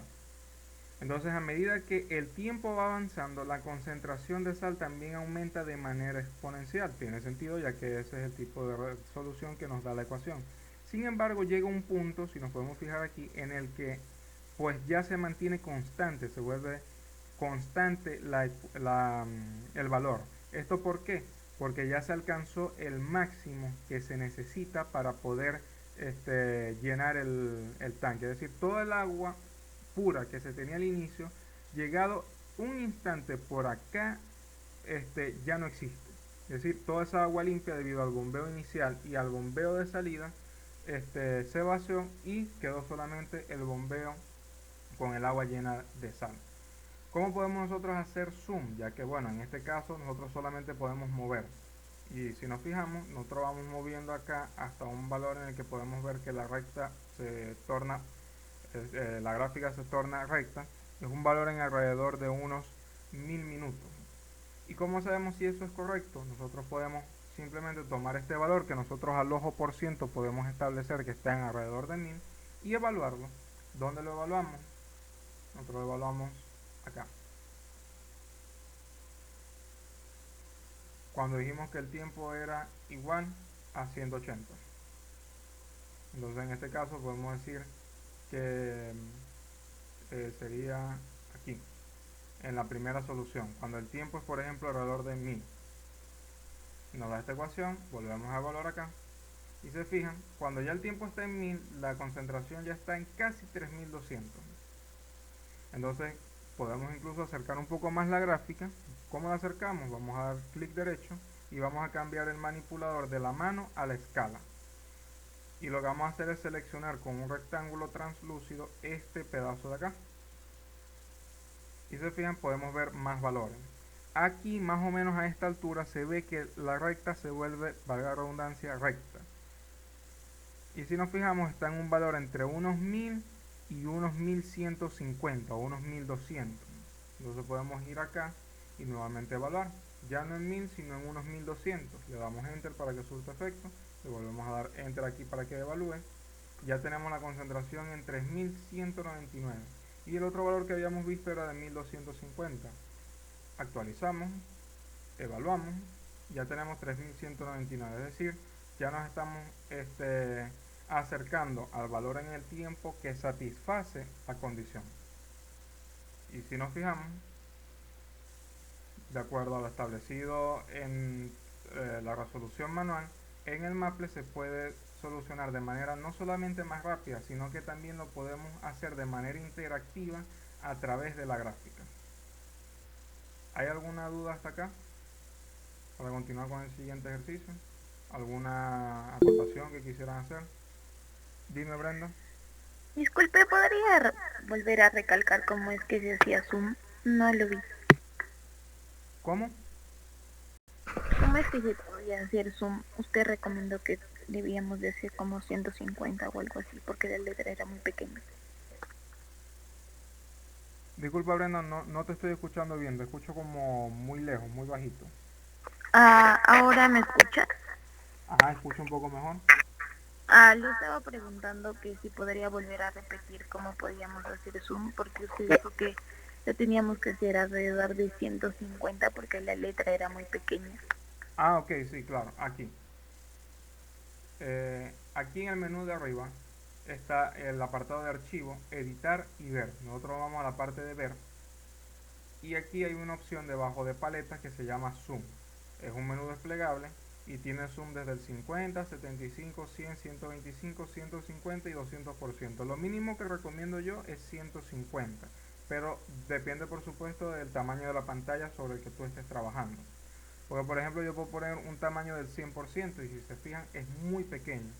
Entonces, a medida que el tiempo va avanzando, la concentración de sal también aumenta de manera exponencial. Tiene sentido, ya que ese es el tipo de solución que nos da la ecuación. Sin embargo, llega un punto, si nos podemos fijar aquí, en el que pues ya se mantiene constante, se vuelve constante el valor. ¿Esto por qué? Porque ya se alcanzó el máximo que se necesita para poder llenar el tanque. Es decir, toda el agua pura que se tenía al inicio, llegado un instante por acá, ya no existe. Es decir, toda esa agua limpia, debido al bombeo inicial y al bombeo de salida, se vació y quedó solamente el bombeo con el agua llena de sal. ¿Cómo podemos nosotros hacer zoom? Ya que bueno, en este caso nosotros solamente podemos mover. Y si nos fijamos, nosotros vamos moviendo acá hasta un valor en el que podemos ver que la recta se torna, la gráfica se torna recta. Es un valor en alrededor de unos 1000 minutos. ¿Y cómo sabemos si eso es correcto? Nosotros podemos simplemente tomar este valor que nosotros al ojo por ciento podemos establecer que está en alrededor de 1000 y evaluarlo. ¿Dónde lo evaluamos? Nosotros lo evaluamos acá. Cuando dijimos que el tiempo era igual a 180. Entonces en este caso podemos decir que sería aquí, en la primera solución. Cuando el tiempo es, por ejemplo, alrededor de 1000. Nos da esta ecuación, volvemos a evaluar acá. Y se fijan, cuando ya el tiempo está en 1000, la concentración ya está en casi 3200. Entonces podemos incluso acercar un poco más la gráfica. ¿Cómo la acercamos? Vamos a dar clic derecho y vamos a cambiar el manipulador de la mano a la escala. Y lo que vamos a hacer es seleccionar con un rectángulo translúcido este pedazo de acá. Y se fijan, podemos ver más valores. Aquí más o menos a esta altura se ve que la recta se vuelve, valga la redundancia, recta. Y si nos fijamos, está en un valor entre unos 1000 y unos 1150 o unos 1200. Entonces podemos ir acá y nuevamente evaluar. Ya no en 1000, sino en unos 1200. Le damos Enter para que surta efecto. Le volvemos a dar Enter aquí para que evalúe. Ya tenemos la concentración en 3199. Y el otro valor que habíamos visto era de 1250. Actualizamos, evaluamos, ya tenemos 3199. Es decir, ya nos estamos acercando al valor en el tiempo que satisface la condición. Y si nos fijamos, de acuerdo a lo establecido en la resolución manual, en el Maple se puede solucionar de manera no solamente más rápida, sino que también lo podemos hacer de manera interactiva a través de la gráfica. ¿Hay alguna duda hasta acá? Para continuar con el siguiente ejercicio. ¿Alguna acotación que quisieran hacer? Dime, Brenda. Disculpe, ¿podría volver a recalcar cómo es que se hacía zoom? No lo vi. ¿Cómo? ¿Cómo es que se podía hacer zoom? Usted recomendó que debíamos de hacer como 150 o algo así, porque la letra era muy pequeña. Disculpa, Brenda, no te estoy escuchando bien. Te escucho como muy lejos, muy bajito. ¿Ahora me escucha? Ajá, escucho un poco mejor. Le estaba preguntando que si podría volver a repetir cómo podíamos hacer Zoom, porque usted dijo que lo teníamos que hacer alrededor de 150 porque la letra era muy pequeña. Ah, ok, sí, claro, aquí. Aquí en el menú de arriba está el apartado de archivo, editar y ver. Nosotros vamos a la parte de ver y aquí hay una opción debajo de paletas que se llama Zoom. Es un menú desplegable y tiene zoom desde el 50, 75, 100, 125, 150 y 200%. Lo mínimo que recomiendo yo es 150, pero depende por supuesto del tamaño de la pantalla sobre el que tú estés trabajando. Porque por ejemplo yo puedo poner un tamaño del 100% y si se fijan es muy pequeño.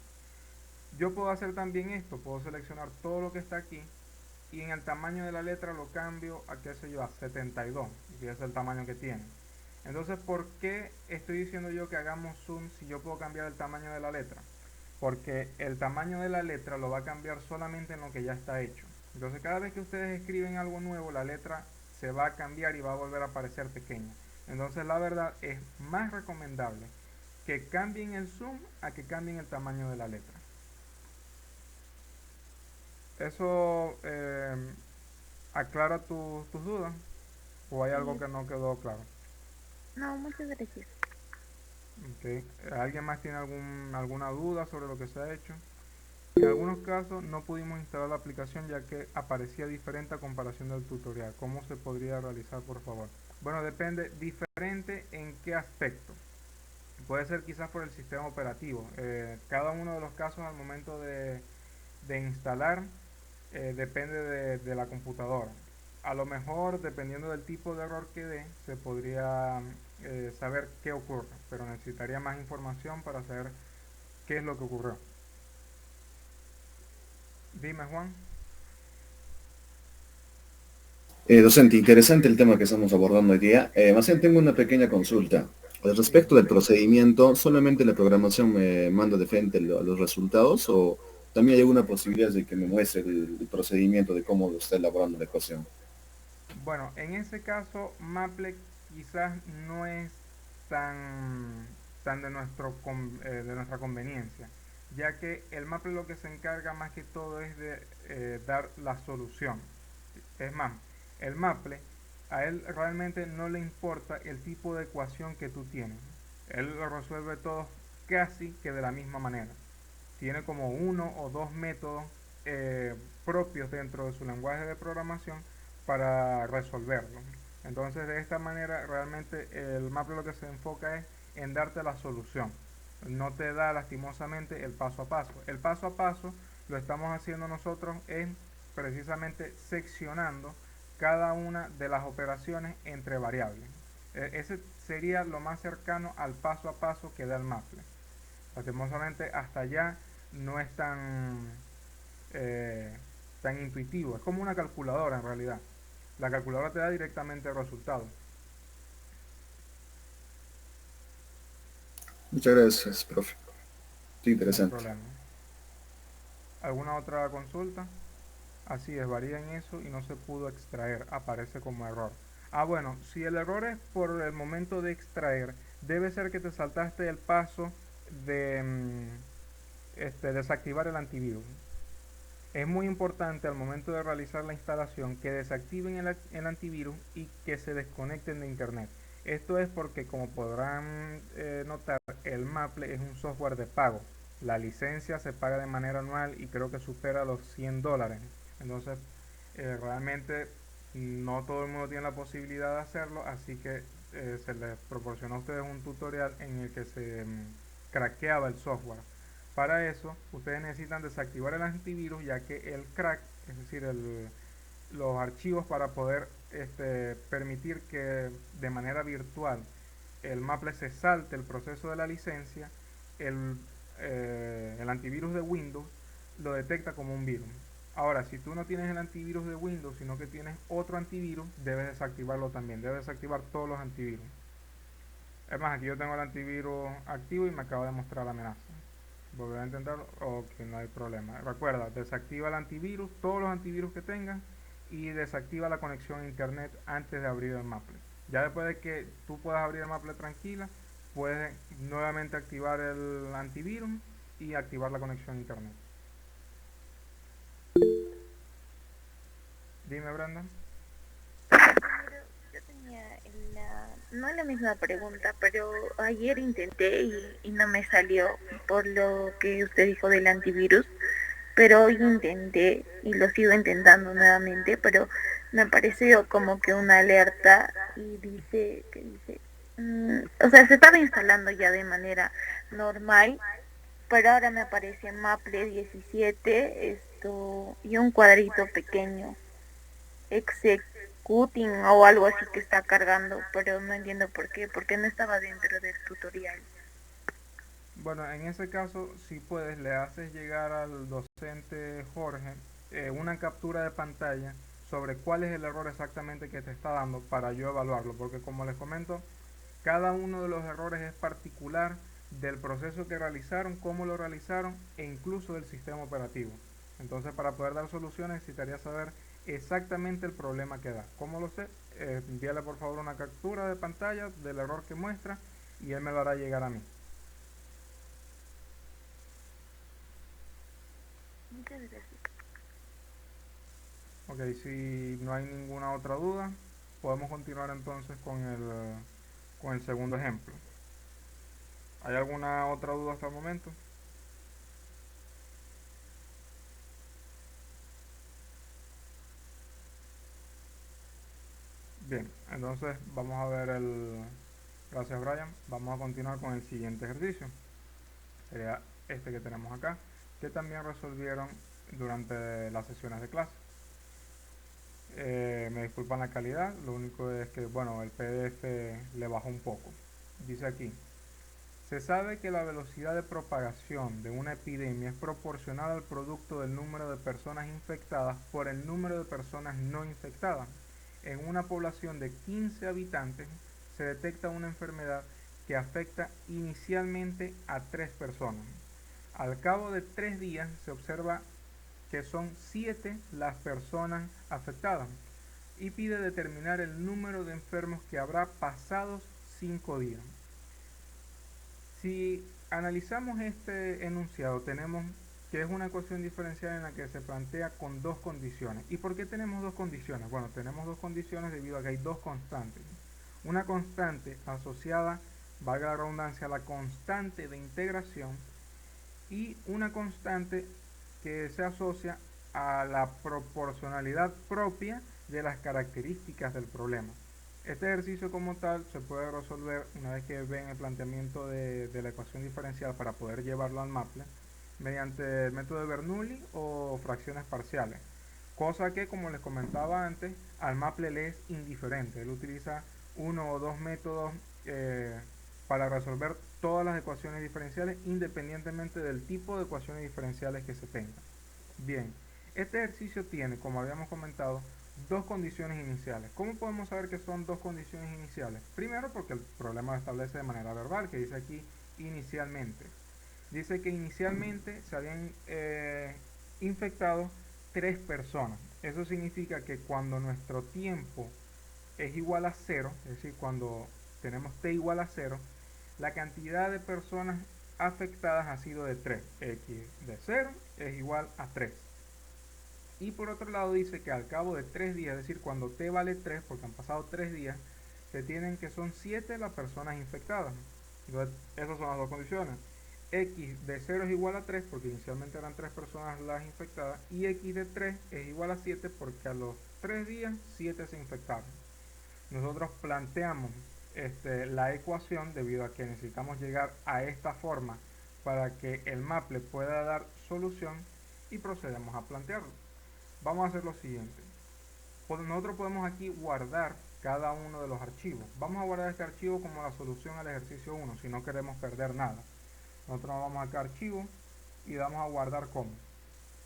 Yo puedo hacer también esto, puedo seleccionar todo lo que está aquí y en el tamaño de la letra lo cambio a qué sé yo, a 72, y es el tamaño que tiene. Entonces, ¿por qué estoy diciendo yo que hagamos zoom si yo puedo cambiar el tamaño de la letra? Porque el tamaño de la letra lo va a cambiar solamente en lo que ya está hecho. Entonces, cada vez que ustedes escriben algo nuevo, la letra se va a cambiar y va a volver a aparecer pequeña. Entonces, la verdad es más recomendable que cambien el zoom a que cambien el tamaño de la letra. Eso aclara tus dudas o hay algo Sí, que no quedó claro. no, muchas gracias. Okay. ¿Alguien más tiene alguna duda sobre lo que se ha hecho? En algunos casos no pudimos instalar la aplicación ya que aparecía diferente a comparación del tutorial. ¿Cómo se podría realizar, por favor? Bueno, depende, diferente en qué aspecto. Puede ser quizás por el sistema operativo. Cada uno de los casos al momento de instalar depende de la computadora. A lo mejor, dependiendo del tipo de error que dé, se podría saber qué ocurre, pero necesitaría más información para saber qué es lo que ocurrió. Dime, Juan. Docente, interesante el tema que estamos abordando hoy día. Más bien tengo una pequeña consulta. Respecto del Dígame. procedimiento, ¿solamente la programación me manda de frente los resultados o también hay alguna posibilidad de que me muestre el procedimiento de cómo está elaborando la ecuación? Bueno, en ese caso, Maple quizás no es tan de nuestra conveniencia, ya que el Maple lo que se encarga más que todo es de dar la solución. Es más, el Maple a él realmente no le importa el tipo de ecuación que tú tienes. Él lo resuelve todo casi que de la misma manera. Tiene como uno o dos métodos eh, propios dentro de su lenguaje de programación para resolverlo. Entonces de esta manera realmente el Maple lo que se enfoca es en darte la solución. No te da lastimosamente el paso a paso. El paso a paso lo estamos haciendo nosotros en precisamente seccionando cada una de las operaciones entre variables. Ese sería lo más cercano al paso a paso que da el Maple. Lastimosamente hasta allá no es eh, tan intuitivo, es como una calculadora en realidad. La calculadora te da directamente el resultado. Muchas gracias, profe. Muy No hay interesante. problema. ¿Alguna otra consulta? Así es, varía en eso y no se pudo extraer, aparece como error. Ah, bueno, si el error es por el momento de extraer, debe ser que te saltaste el paso de desactivar el antivirus. Es muy importante al momento de realizar la instalación que desactiven el antivirus y que se desconecten de internet. Esto es porque, como podrán notar, el Maple es un software de pago. La licencia se paga de manera anual y creo que supera los $100. Entonces, realmente no todo el mundo tiene la posibilidad de hacerlo, así que se les proporcionó a ustedes un tutorial en el que se craqueaba el software. Para eso, ustedes necesitan desactivar el antivirus, ya que el crack, es decir, los archivos para poder permitir que de manera virtual el Maple se salte el proceso de la licencia, el, el antivirus de Windows lo detecta como un virus. Ahora, si tú no tienes el antivirus de Windows, sino que tienes otro antivirus, debes desactivarlo también. Debes desactivar todos los antivirus. Es más, aquí yo tengo el antivirus activo y me acaba de mostrar la amenaza. Volver a intentarlo, ok, no hay problema. Recuerda, desactiva el antivirus, todos los antivirus que tengas y desactiva la conexión a internet antes de abrir el Maple. Ya después de que tú puedas abrir el Maple tranquila, puedes nuevamente activar el antivirus y activar la conexión a internet. Dime, Brenda. Pero yo tenía no la misma pregunta, pero ayer intenté y no me salió por lo que usted dijo del antivirus, pero hoy intenté y lo sigo intentando nuevamente, pero me apareció como que una alerta y dice que dice, o sea, se estaba instalando ya de manera normal, pero ahora me aparece Maple 17 esto y un cuadrito pequeño executing o algo así que está cargando, pero no entiendo por qué, porque no estaba dentro del tutorial. Bueno, en ese caso, si puedes, le haces llegar al docente Jorge una captura de pantalla sobre cuál es el error exactamente que te está dando para yo evaluarlo, porque como les comento, cada uno de los errores es particular del proceso que realizaron, cómo lo realizaron e incluso del sistema operativo. Entonces, para poder dar soluciones necesitaría saber exactamente el problema que da. ¿Cómo lo sé? Envíale por favor una captura de pantalla del error que muestra y él me lo hará llegar a mí. Muchas gracias. Ok, si no hay ninguna otra duda, podemos continuar entonces con el segundo ejemplo. ¿Hay alguna otra duda hasta el momento? Bien, entonces vamos a ver el... Gracias, Brian. Vamos a continuar con el siguiente ejercicio. Sería este que tenemos acá, que también resolvieron durante las sesiones de clase. Me disculpan la calidad, lo único es que, bueno, el PDF le bajó un poco. Dice aquí, se sabe que la velocidad de propagación de una epidemia es proporcional al producto del número de personas infectadas por el número de personas no infectadas. En una población de 15 habitantes se detecta una enfermedad que afecta inicialmente a 3 personas. Al cabo de 3 días se observa que son 7 las personas afectadas y pide determinar el número de enfermos que habrá pasados 5 días. Si analizamos este enunciado, tenemos que es una ecuación diferencial en la que se plantea con dos condiciones. ¿Y por qué tenemos dos condiciones? Bueno, tenemos dos condiciones debido a que hay dos constantes. Una constante asociada, valga la redundancia, a la constante de integración y una constante que se asocia a la proporcionalidad propia de las características del problema. Este ejercicio como tal se puede resolver una vez que ven el planteamiento de la ecuación diferencial para poder llevarlo al Maple mediante el método de Bernoulli o fracciones parciales. Cosa que, como les comentaba antes, al Maple le es indiferente. Él utiliza uno o dos métodos para resolver todas las ecuaciones diferenciales independientemente del tipo de ecuaciones diferenciales que se tengan. Bien, este ejercicio tiene, como habíamos comentado, dos condiciones iniciales. ¿Cómo podemos saber que son dos condiciones iniciales? Primero porque el problema lo establece de manera verbal, que dice aquí inicialmente. Dice que inicialmente se habían infectado 3 personas. Eso significa que cuando nuestro tiempo es igual a 0, es decir, cuando tenemos t igual a 0, la cantidad de personas afectadas ha sido de 3. X de 0 es igual a 3. Y por otro lado dice que al cabo de 3 días, es decir, cuando t vale 3, porque han pasado 3 días, se tienen que son 7 las personas infectadas. Entonces, esas son las dos condiciones. X de 0 es igual a 3, porque inicialmente eran 3 personas las infectadas, y X de 3 es igual a 7, porque a los 3 días 7 se infectaron. Nosotros planteamos la ecuación debido a que necesitamos llegar a esta forma para que el Maple pueda dar solución y procedemos a plantearlo. Vamos a hacer lo siguiente. Nosotros podemos aquí guardar cada uno de los archivos. Vamos a guardar este archivo como la solución al ejercicio 1 si no queremos perder nada. Nosotros nos vamos acá a archivo y vamos a guardar como.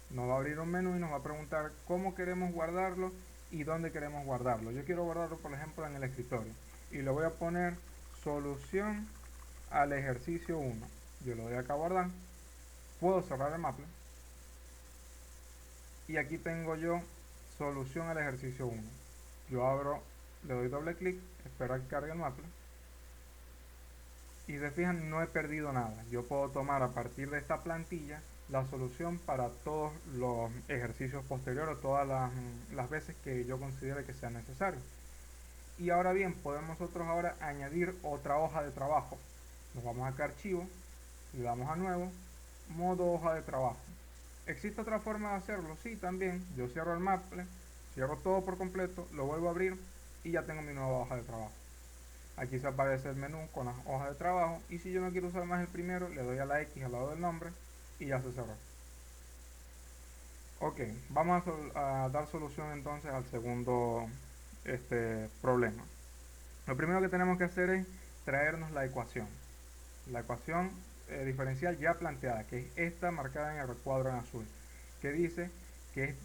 Nos va a abrir un menú y nos va a preguntar cómo queremos guardarlo y dónde queremos guardarlo. Yo quiero guardarlo, por ejemplo, en el escritorio y le voy a poner solución al ejercicio 1. Yo lo doy acá a guardar. Puedo cerrar el Maple y aquí tengo yo solución al ejercicio 1. Yo abro, le doy doble clic, espero a que cargue el Maple Y se fijan, no he perdido nada. Yo puedo tomar a partir de esta plantilla la solución para todos los ejercicios posteriores, todas las veces que yo considere que sea necesario. Y ahora bien, podemos nosotros ahora añadir otra hoja de trabajo. Nos vamos acá a archivo, le damos a nuevo, modo hoja de trabajo. ¿Existe otra forma de hacerlo? Sí, también. Yo cierro el Maple, cierro todo por completo, lo vuelvo a abrir y ya tengo mi nueva hoja de trabajo. Aquí se aparece el menú con las hojas de trabajo y si yo no quiero usar más el primero, le doy a la X al lado del nombre y ya se cerró. Ok, vamos a dar solución entonces al segundo problema. Lo primero que tenemos que hacer es traernos la ecuación. La ecuación diferencial ya planteada, que es esta marcada en el recuadro en azul, que dice que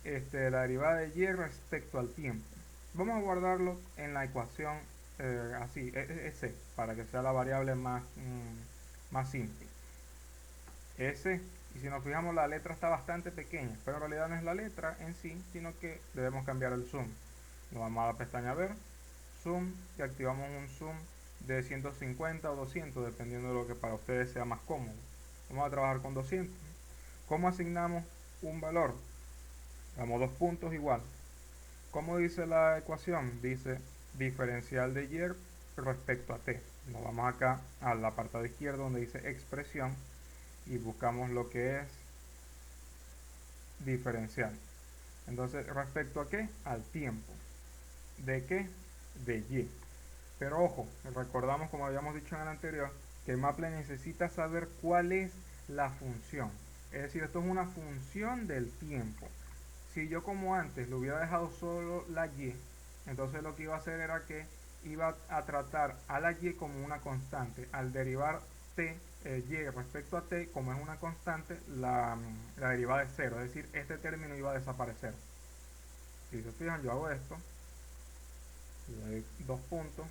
es la derivada de y respecto al tiempo. Vamos a guardarlo en la ecuación así, S, para que sea la variable más simple. S, y si nos fijamos la letra está bastante pequeña, pero en realidad no es la letra en sí, sino que debemos cambiar el zoom. Nos vamos a la pestaña ver, zoom, y activamos un zoom de 150 o 200, dependiendo de lo que para ustedes sea más cómodo. Vamos a trabajar con 200. ¿Cómo asignamos un valor? Damos dos puntos igual. ¿Cómo dice la ecuación? Dice diferencial de y respecto a t. Nos vamos acá al apartado izquierdo donde dice expresión y buscamos lo que es diferencial. Entonces, ¿respecto a qué? Al tiempo. ¿De qué? De y. Pero ojo, recordamos como habíamos dicho en el anterior, que Maple necesita saber cuál es la función. Es decir, esto es una función del tiempo. Si yo como antes lo hubiera dejado solo la y, entonces lo que iba a hacer era que iba a tratar a la y como una constante. Al derivar t, y respecto a t, como es una constante, la derivada es cero. Es decir, este término iba a desaparecer. Si se fijan, yo hago esto, le doy dos puntos,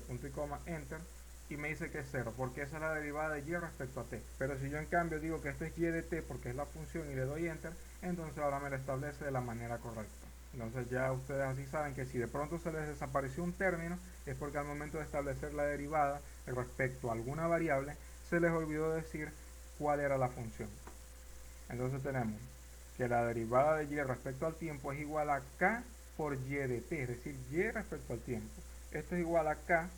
punto y coma, enter, y me dice que es cero, porque esa es la derivada de y respecto a t. Pero si yo en cambio digo que esto es y de t porque es la función y le doy enter, entonces ahora me lo establece de la manera correcta. Entonces ya ustedes así saben que si de pronto se les desapareció un término, es porque al momento de establecer la derivada respecto a alguna variable, se les olvidó decir cuál era la función. Entonces tenemos que la derivada de y respecto al tiempo es igual a k por y de t, es decir, y respecto al tiempo. Esto es igual a k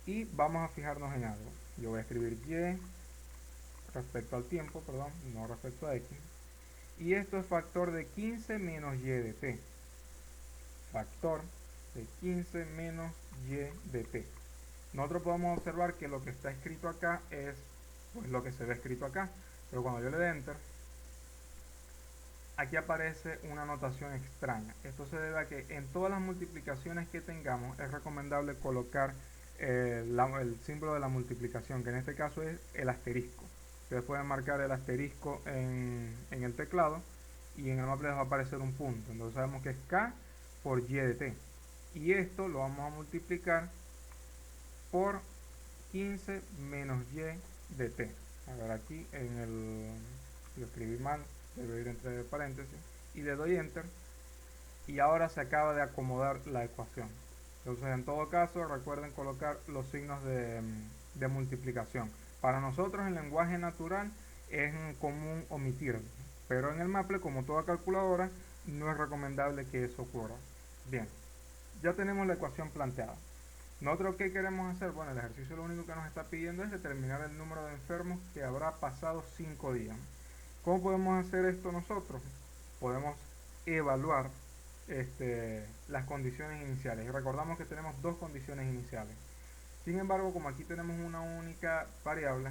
y vamos a fijarnos en algo. Yo voy a escribir y respecto al tiempo, perdón, no respecto a x. Y esto es factor de 15 menos y de t. Factor de 15 menos y de t. Nosotros podemos observar que lo que está escrito acá es pues, lo que se ve escrito acá. Pero cuando yo le doy enter, aquí aparece una notación extraña. Esto se debe a que en todas las multiplicaciones que tengamos es recomendable colocar el símbolo de la multiplicación, que en este caso es el asterisco. Ustedes pueden marcar el asterisco en el teclado y en el Maple les va a aparecer un punto. Entonces sabemos que es k por y de t. Y esto lo vamos a multiplicar por 15 menos y de t. A ver, aquí lo escribí mal, debe ir entre paréntesis, y le doy enter, y ahora se acaba de acomodar la ecuación. Entonces, en todo caso, recuerden colocar los signos de multiplicación. Para nosotros, en lenguaje natural, es común omitirlo, pero en el Maple, como toda calculadora, no es recomendable que eso ocurra. Bien, ya tenemos la ecuación planteada. Nosotros, ¿qué queremos hacer? Bueno, el ejercicio lo único que nos está pidiendo es determinar el número de enfermos que habrá pasado 5 días. ¿Cómo podemos hacer esto nosotros? Podemos evaluar las condiciones iniciales. Y recordamos que tenemos dos condiciones iniciales. Sin embargo, como aquí tenemos una única variable,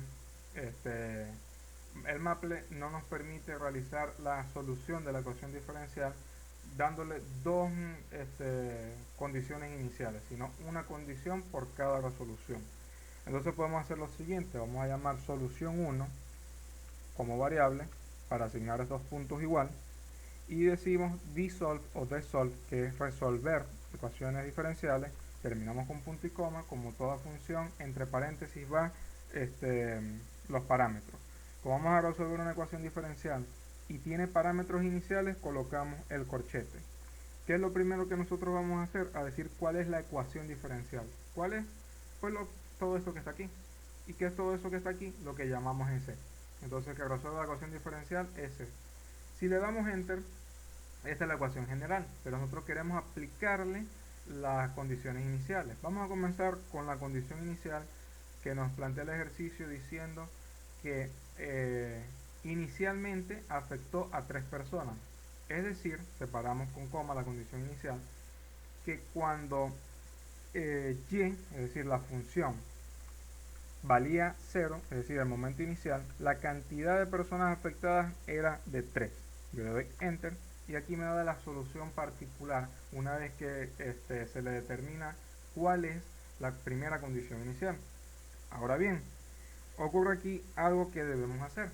el Maple no nos permite realizar la solución de la ecuación diferencial dándole dos condiciones iniciales, sino una condición por cada resolución. Entonces podemos hacer lo siguiente, vamos a llamar solución 1 como variable para asignar estos puntos igual y decimos dissolve o desolve, que es resolver ecuaciones diferenciales. Terminamos con punto y coma, como toda función, entre paréntesis va los parámetros. Como vamos a resolver una ecuación diferencial y tiene parámetros iniciales, colocamos el corchete. ¿Qué es lo primero que nosotros vamos a hacer? A decir cuál es la ecuación diferencial. ¿Cuál es? Pues todo esto que está aquí. ¿Y qué es todo eso que está aquí? Lo que llamamos S. Entonces, que resuelve la ecuación diferencial S. Si le damos Enter, esta es la ecuación general, pero nosotros queremos aplicarle las condiciones iniciales. Vamos a comenzar con la condición inicial que nos plantea el ejercicio diciendo que inicialmente afectó a 3 personas. Es decir, separamos con coma la condición inicial, que cuando y, es decir, la función valía 0, es decir, el momento inicial, la cantidad de personas afectadas era de 3. Yo le doy Enter y aquí me da la solución particular una vez que se le determina cuál es la primera condición inicial. Ahora bien, ocurre aquí algo que debemos hacer.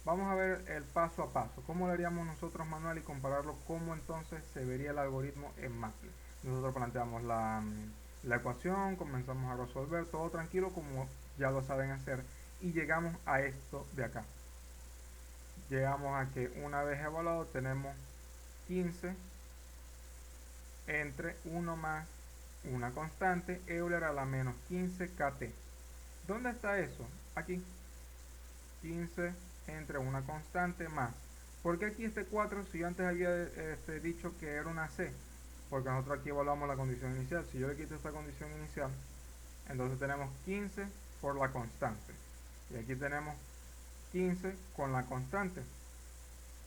Vamos a ver el paso a paso, cómo lo haríamos nosotros manual y compararlo cómo entonces se vería el algoritmo en Maple. Nosotros planteamos la ecuación, comenzamos a resolver todo tranquilo como ya lo saben hacer y llegamos a esto de acá. Llegamos a que una vez evaluado tenemos 15 entre 1 más una constante Euler a la menos 15 kt. ¿Dónde está eso? Aquí. 15 entre una constante más. ¿Por qué aquí este 4 si yo antes había dicho que era una C? Porque nosotros aquí evaluamos la condición inicial. Si yo le quito esta condición inicial, entonces tenemos 15 por la constante. Y aquí tenemos 15 con la constante.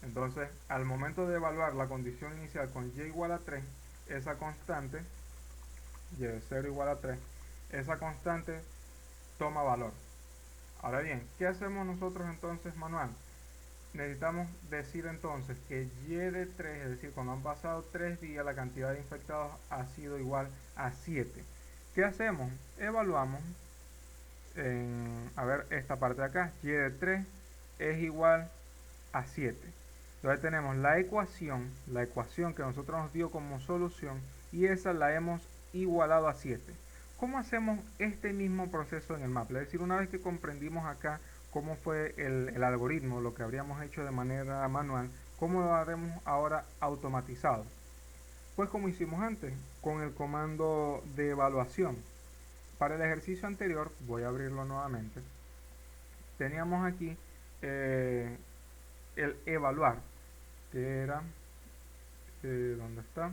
Entonces, al momento de evaluar la condición inicial con y igual a 3, esa constante, y de 0 igual a 3, esa constante toma valor. Ahora bien, ¿qué hacemos nosotros entonces manual? Necesitamos decir entonces que y de 3, es decir, cuando han pasado 3 días, la cantidad de infectados ha sido igual a 7. ¿Qué hacemos? Evaluamos, a ver esta parte de acá, y de 3 es igual a 7. Entonces tenemos la ecuación que nosotros nos dio como solución y esa la hemos igualado a 7. ¿Cómo hacemos este mismo proceso en el Maple? Es decir, una vez que comprendimos acá cómo fue el algoritmo, lo que habríamos hecho de manera manual, ¿cómo lo haremos ahora automatizado? Pues como hicimos antes, con el comando de evaluación. Para el ejercicio anterior, voy a abrirlo nuevamente, teníamos aquí el evaluar, que era, ¿dónde está?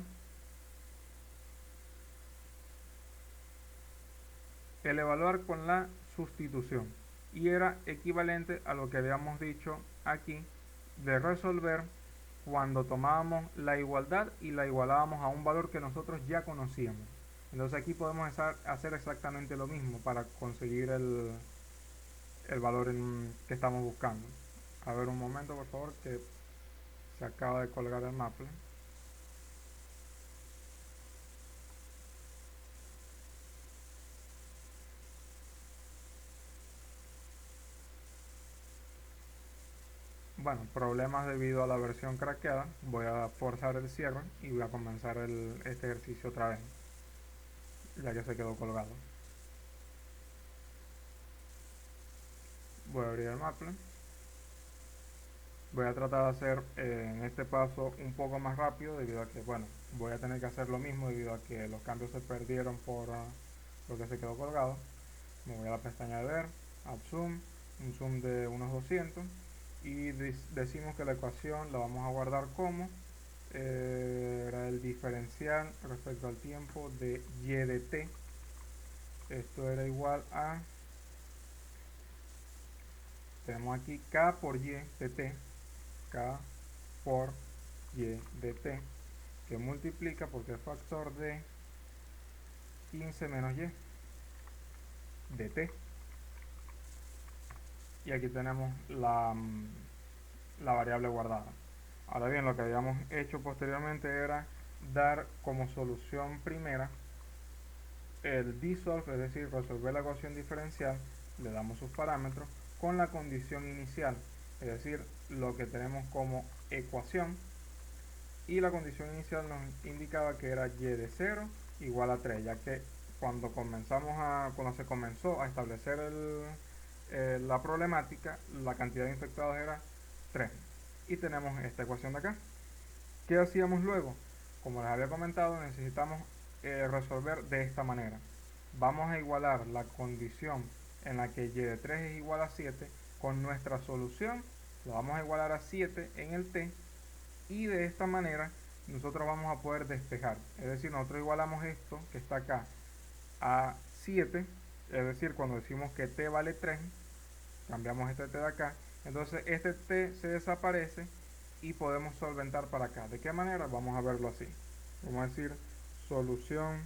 El evaluar con la sustitución. Y era equivalente a lo que habíamos dicho aquí de resolver cuando tomábamos la igualdad y la igualábamos a un valor que nosotros ya conocíamos. Entonces aquí podemos hacer exactamente lo mismo para conseguir el valor que estamos buscando. A ver un momento por favor, que se acaba de colgar el Maple. Bueno, problemas debido a la versión craqueada. Voy a forzar el cierre y voy a comenzar este ejercicio otra vez, ya que se quedó colgado. Voy a abrir el Maple. Voy a tratar de hacer en este paso un poco más rápido debido a que, bueno, voy a tener que hacer lo mismo debido a que los cambios se perdieron por lo que se quedó colgado. Me voy a la pestaña de ver, Add Zoom, un zoom de unos 200 y decimos que la ecuación la vamos a guardar como era el diferencial respecto al tiempo de y de t. Esto era igual a, tenemos aquí k por y de t, k por y de t, que multiplica porque es factor de 15 menos y de t. Y aquí tenemos la variable guardada. Ahora bien, lo que habíamos hecho posteriormente era dar como solución primera el dissolve, es decir, resolver la ecuación diferencial, le damos sus parámetros con la condición inicial, es decir, lo que tenemos como ecuación, y la condición inicial nos indicaba que era y de 0 igual a 3, ya que cuando se comenzó a establecer la problemática, la cantidad de infectados era 3. Y tenemos esta ecuación de acá. ¿Qué hacíamos luego? Como les había comentado, necesitamos resolver de esta manera. Vamos a igualar la condición en la que y de 3 es igual a 7, con nuestra solución lo vamos a igualar a 7 en el t, y de esta manera nosotros vamos a poder despejar. Es decir, nosotros igualamos esto que está acá a 7, es decir, cuando decimos que t vale 3, cambiamos este t de acá, entonces este t se desaparece y podemos solventar para acá. ¿De qué manera? Vamos a verlo así. Vamos a decir solución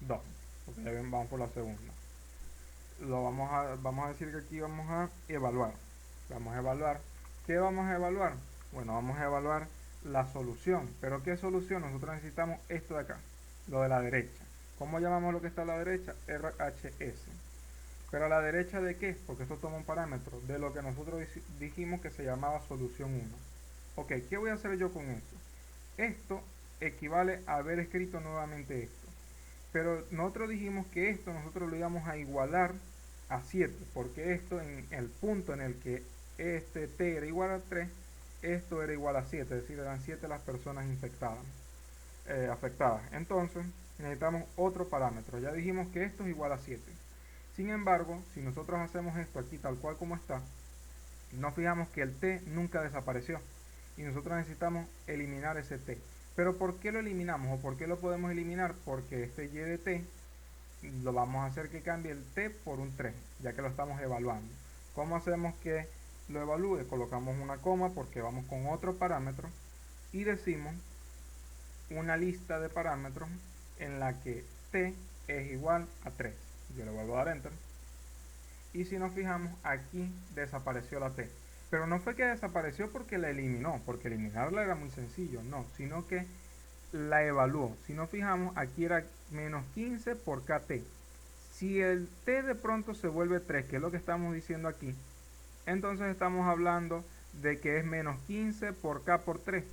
2, porque ya vamos por la segunda. Vamos a decir que aquí vamos a evaluar. Vamos a evaluar. ¿Qué vamos a evaluar? Bueno, vamos a evaluar la solución. ¿Pero qué solución? Nosotros necesitamos esto de acá, lo de la derecha. ¿Cómo llamamos lo que está a la derecha? RHS. ¿Pero a la derecha de qué? Porque esto toma un parámetro de lo que nosotros dijimos que se llamaba solución 1. Ok, ¿qué voy a hacer yo con esto? Esto equivale a haber escrito nuevamente esto. Pero nosotros dijimos que esto nosotros lo íbamos a igualar a 7, porque esto en el punto en el que este t era igual a 3, esto era igual a 7, es decir, eran 7 las personas afectadas. Entonces necesitamos otro parámetro. Ya dijimos que esto es igual a 7. Sin embargo, si nosotros hacemos esto aquí tal cual como está, nos fijamos que el t nunca desapareció y nosotros necesitamos eliminar ese t. Pero ¿por qué lo eliminamos o por qué lo podemos eliminar? Porque este y de t lo vamos a hacer que cambie el t por un 3, ya que lo estamos evaluando. ¿Cómo hacemos que lo evalúe? Colocamos una coma porque vamos con otro parámetro y decimos una lista de parámetros en la que t es igual a 3. Yo le vuelvo a dar enter. Y si nos fijamos, aquí desapareció la t. Pero no fue que desapareció porque la eliminó, porque eliminarla era muy sencillo, no, sino que la evaluó. Si nos fijamos, aquí era menos 15 por kt. Si el t de pronto se vuelve 3, que es lo que estamos diciendo aquí, entonces estamos hablando de que es menos 15 por k por 3.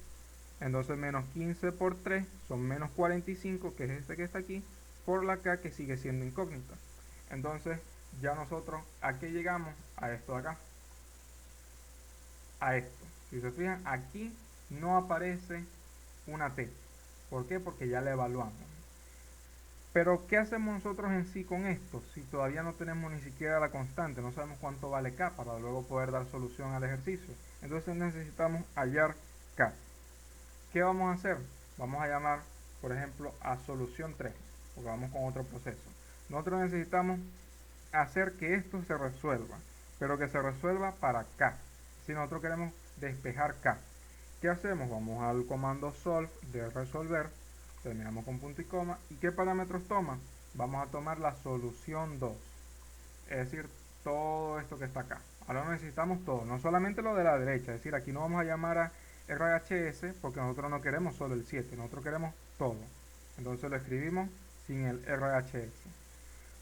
Entonces menos 15 por 3 son menos 45, que es este que está aquí, por la k que sigue siendo incógnita. Entonces ya nosotros, ¿a qué llegamos? A esto de acá. A esto. Si se fijan, aquí no aparece una t. ¿Por qué? Porque ya la evaluamos. Pero ¿qué hacemos nosotros en sí con esto? Si todavía no tenemos ni siquiera la constante, no sabemos cuánto vale k para luego poder dar solución al ejercicio. Entonces necesitamos hallar k. ¿Qué vamos a hacer? Vamos a llamar, por ejemplo, a solución 3, porque vamos con otro proceso. Nosotros necesitamos hacer que esto se resuelva, pero que se resuelva para k. Si nosotros queremos despejar k, ¿qué hacemos? Vamos al comando solve de resolver, terminamos con punto y coma, ¿y qué parámetros toma? Vamos a tomar la solución 2, es decir, todo esto que está acá. Ahora necesitamos todo, no solamente lo de la derecha, es decir, aquí no vamos a llamar a RHS porque nosotros no queremos solo el 7, nosotros queremos todo. Entonces lo escribimos sin el RHS.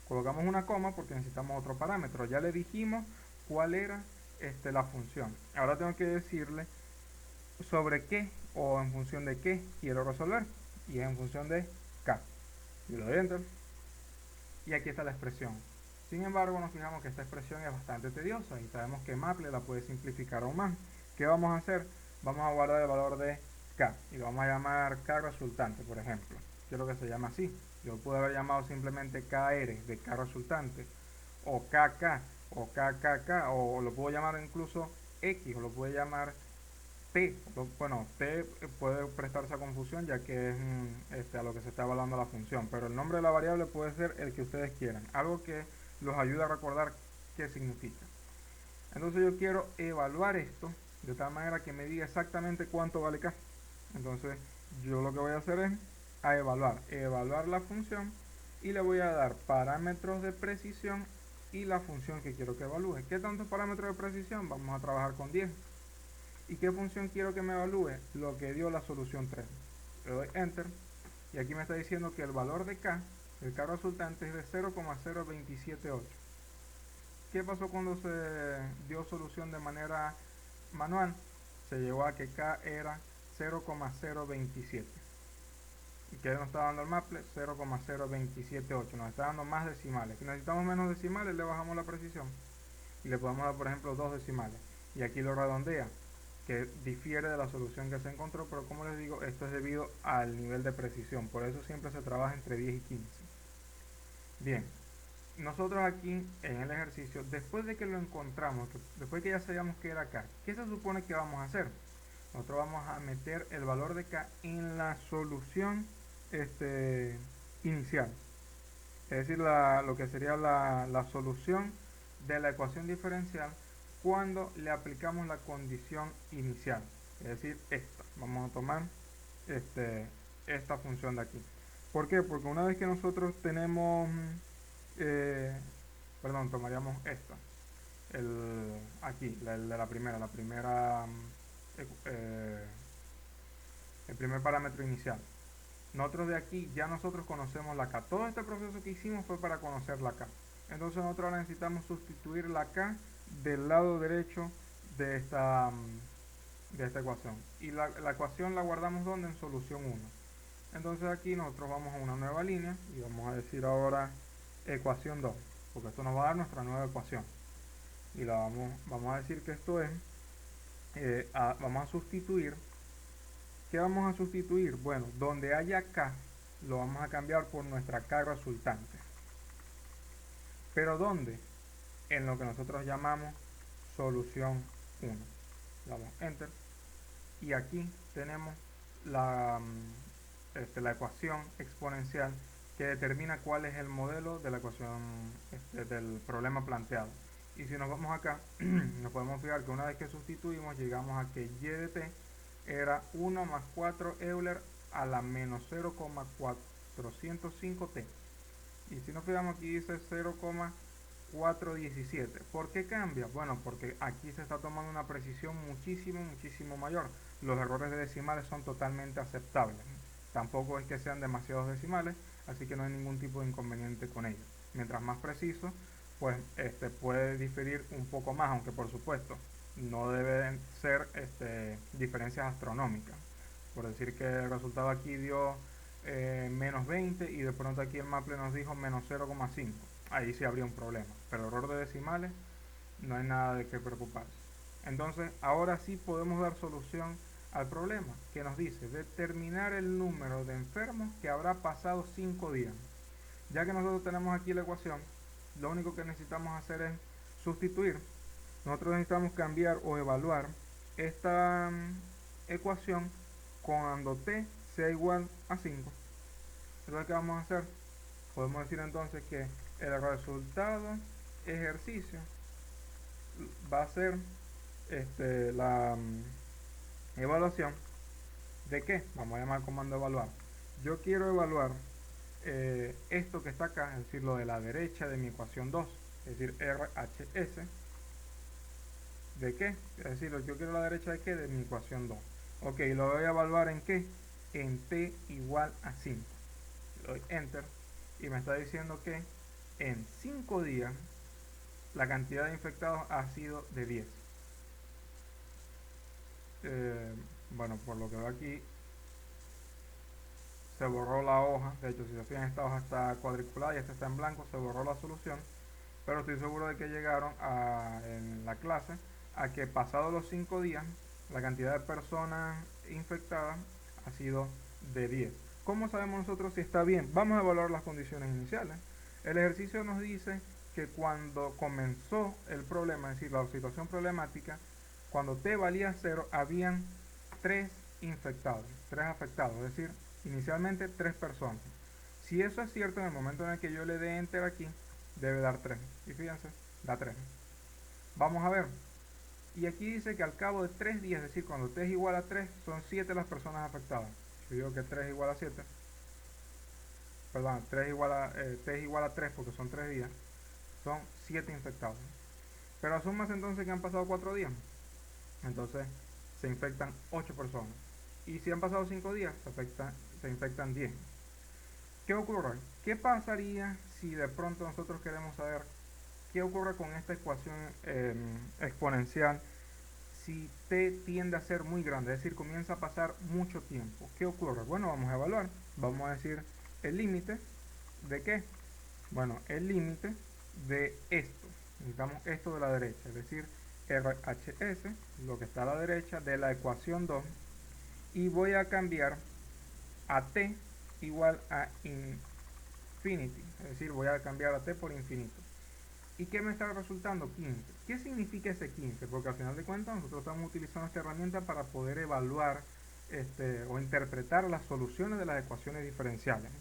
Colocamos una coma porque necesitamos otro parámetro. Ya le dijimos cuál era la función. Ahora tengo que decirle sobre qué o en función de qué quiero resolver. Y es en función de k. Y lo doy enter. Y aquí está la expresión. Sin embargo, nos fijamos que esta expresión es bastante tediosa y sabemos que Maple la puede simplificar aún más. ¿Qué vamos a hacer? Vamos a guardar el valor de k y lo vamos a llamar k resultante, por ejemplo. Quiero que se llame así. Yo pude haber llamado simplemente kr de k resultante, o kk, o kkk, o lo puedo llamar incluso x, o lo puedo llamar t. Bueno, t puede prestarse a confusión ya que es a lo que se está evaluando la función, pero el nombre de la variable puede ser el que ustedes quieran, algo que los ayude a recordar qué significa. Entonces yo quiero evaluar esto de tal manera que me diga exactamente cuánto vale k. Entonces yo lo que voy a hacer es evaluar la función y le voy a dar parámetros de precisión y la función que quiero que evalúe. ¿Qué tantos parámetros de precisión? Vamos a trabajar con 10. ¿Y qué función quiero que me evalúe? Lo que dio la solución 3. Le doy enter y aquí me está diciendo que el valor de k, el k resultante, es de 0,0278. ¿Qué pasó cuando se dio solución de manera manual? Se llegó a que k era 0,027. ¿Y qué nos está dando el Maple? 0,0278. Nos está dando más decimales. Si necesitamos menos decimales, le bajamos la precisión. Y le podemos dar, por ejemplo, 2 decimales. Y aquí lo redondea, que difiere de la solución que se encontró, pero como les digo, esto es debido al nivel de precisión. Por eso siempre se trabaja entre 10 y 15. Bien. nosotros aquí en el ejercicio, después de que lo encontramos, después que ya sabíamos que era K, ¿qué se supone que vamos a hacer? Nosotros vamos a meter el valor de K en la solución inicial. Es decir, lo que sería la solución de la ecuación diferencial cuando le aplicamos la condición inicial. Es decir, esta. Vamos a tomar esta función de aquí. ¿Por qué? Porque una vez que nosotros tenemos, perdón, tomaríamos esta. Aquí, el de la primera, el primer parámetro inicial. Nosotros de aquí ya nosotros conocemos la K. Todo este proceso que hicimos fue para conocer la K. Entonces nosotros ahora necesitamos sustituir la K del lado derecho de esta ecuación. Y la ecuación la guardamos ¿dónde? En solución 1. Entonces aquí nosotros vamos a una nueva línea y vamos a decir ahora ecuación 2, porque esto nos va a dar nuestra nueva ecuación. Y vamos a decir que esto es, vamos a sustituir. ¿Qué vamos a sustituir? Bueno, donde haya K, lo vamos a cambiar por nuestra K resultante. ¿Pero dónde? En lo que nosotros llamamos solución 1. Damos Enter. Y aquí tenemos la ecuación exponencial que determina cuál es el modelo de la ecuación del problema planteado. Y si nos vamos acá, nos podemos fijar que una vez que sustituimos, llegamos a que y de t era 1 más 4 Euler a la menos 0,405t. Y si nos fijamos aquí dice 0,417. ¿Por qué cambia? Bueno, porque aquí se está tomando una precisión muchísimo mayor. Los errores de decimales son totalmente aceptables. Tampoco es que sean demasiados decimales, así que no hay ningún tipo de inconveniente con ellos. Mientras más preciso, pues puede diferir un poco más, aunque por supuesto no deben ser diferencias astronómicas. Por decir que el resultado aquí dio menos 20 y de pronto aquí el Maple nos dijo menos 0,5. Ahí sí habría un problema, pero error de decimales no hay nada de qué preocuparse. Entonces ahora sí podemos dar solución al problema que nos dice determinar el número de enfermos que habrá pasado 5 días. Ya que nosotros tenemos aquí la ecuación, lo único que necesitamos hacer es sustituir. Nosotros necesitamos cambiar o evaluar esta ecuación cuando t sea igual a 5. Entonces, ¿qué vamos a hacer? Podemos decir entonces que el resultado ejercicio va a ser la evaluación de qué. Vamos a llamar al comando evaluar. Yo quiero evaluar esto que está acá, es decir, lo de la derecha de mi ecuación 2, es decir, RHS. ¿De qué? Es decir, yo quiero la derecha de qué, de mi ecuación 2. Ok, lo voy a evaluar en qué, en t igual a 5. Le doy enter y me está diciendo que en 5 días la cantidad de infectados ha sido de 10. Bueno, por lo que veo aquí se borró la hoja. De hecho, si se fijan, esta hoja está cuadriculada y esta está en blanco, se borró la solución, pero estoy seguro de que llegaron en la clase a que pasados los 5 días la cantidad de personas infectadas ha sido de 10. ¿Cómo sabemos nosotros si está bien? Vamos a evaluar las condiciones iniciales. El ejercicio nos dice que cuando comenzó el problema, es decir, la situación problemática, cuando t valía 0, habían 3 infectados, 3 afectados, es decir, inicialmente 3 personas. Si eso es cierto, en el momento en el que yo le dé enter aquí, debe dar 3. Y fíjense, da 3. Vamos a ver. Y aquí dice que al cabo de 3 días, es decir, cuando t es igual a 3, son 7 las personas afectadas. Si digo que 3 es igual a 7, perdón, t es igual a 3 porque son 3 días, son 7 infectados. Pero asumas entonces que han pasado 4 días. Entonces se infectan 8 personas. Y si han pasado 5 días, se infectan 10. ¿Qué ocurre? ¿Qué pasaría si de pronto nosotros queremos saber qué ocurre con esta ecuación exponencial si t tiende a ser muy grande? Es decir, comienza a pasar mucho tiempo. ¿Qué ocurre? Bueno, vamos a evaluar. Vamos a decir el límite de qué. Bueno, el límite de esto. Necesitamos esto de la derecha, es decir, RHS, lo que está a la derecha de la ecuación 2, y voy a cambiar a t igual a infinity, es decir, voy a cambiar a t por infinito. ¿Y qué me está resultando? 15. ¿Qué significa ese 15? Porque al final de cuentas nosotros estamos utilizando esta herramienta para poder evaluar o interpretar las soluciones de las ecuaciones diferenciales.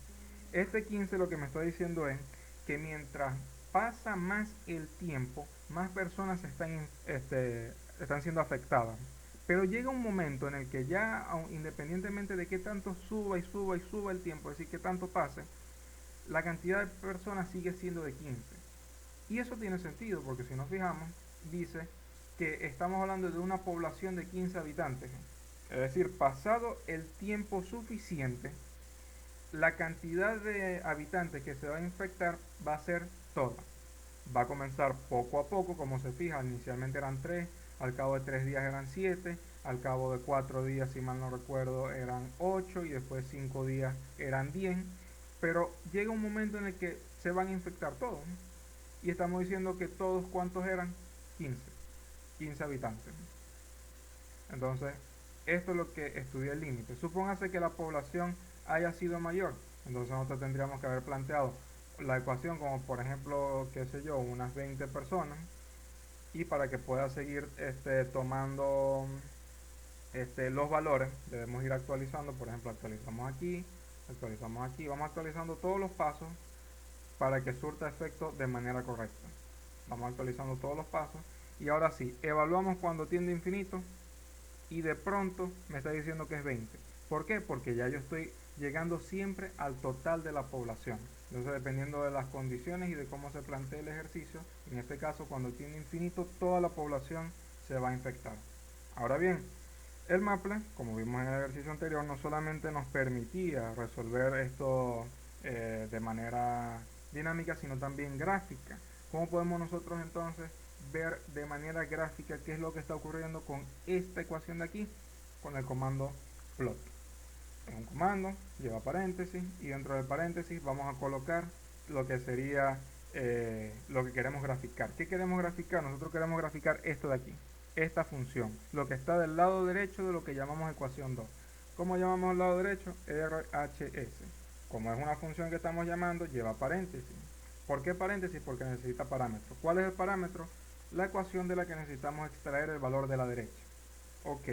Este 15 lo que me está diciendo es que mientras pasa más el tiempo, más personas están siendo afectadas. Pero llega un momento en el que ya, independientemente de qué tanto suba y suba y suba el tiempo, es decir, qué tanto pase, la cantidad de personas sigue siendo de 15. Y eso tiene sentido, porque si nos fijamos, dice que estamos hablando de una población de 15 habitantes. Es decir, pasado el tiempo suficiente, la cantidad de habitantes que se va a infectar va a ser toda. Va a comenzar poco a poco, como se fija, inicialmente eran 3, al cabo de 3 días eran 7, al cabo de 4 días, si mal no recuerdo, eran 8 y después 5 días eran 10, pero llega un momento en el que se van a infectar todos, ¿no? Y estamos diciendo que todos, ¿cuántos eran? 15 habitantes. Entonces, esto es lo que estudia el límite. Supóngase que la población haya sido mayor, entonces nosotros tendríamos que haber planteado la ecuación como, por ejemplo, qué sé yo, unas 20 personas, y para que pueda seguir tomando los valores, debemos ir actualizando. Por ejemplo, actualizamos aquí, vamos actualizando todos los pasos para que surta efecto de manera correcta. Vamos actualizando todos los pasos y ahora sí, evaluamos cuando tiende a infinito y de pronto me está diciendo que es 20. ¿Por qué? Porque ya yo estoy llegando siempre al total de la población. Entonces, dependiendo de las condiciones y de cómo se plantea el ejercicio, en este caso cuando tiende a infinito, toda la población se va a infectar. Ahora bien, el Maple, como vimos en el ejercicio anterior, no solamente nos permitía resolver esto de manera dinámica, sino también gráfica. ¿Cómo podemos nosotros entonces ver de manera gráfica qué es lo que está ocurriendo con esta ecuación de aquí? Con el comando plot. Es un comando, lleva paréntesis, y dentro del paréntesis vamos a colocar lo que sería lo que queremos graficar. ¿Qué queremos graficar? Nosotros queremos graficar esto de aquí, esta función, lo que está del lado derecho de lo que llamamos ecuación 2. ¿Cómo llamamos el lado derecho? RHS. Como es una función que estamos llamando, lleva paréntesis. ¿Por qué paréntesis? Porque necesita parámetros. ¿Cuál es el parámetro? La ecuación de la que necesitamos extraer el valor de la derecha. Ok.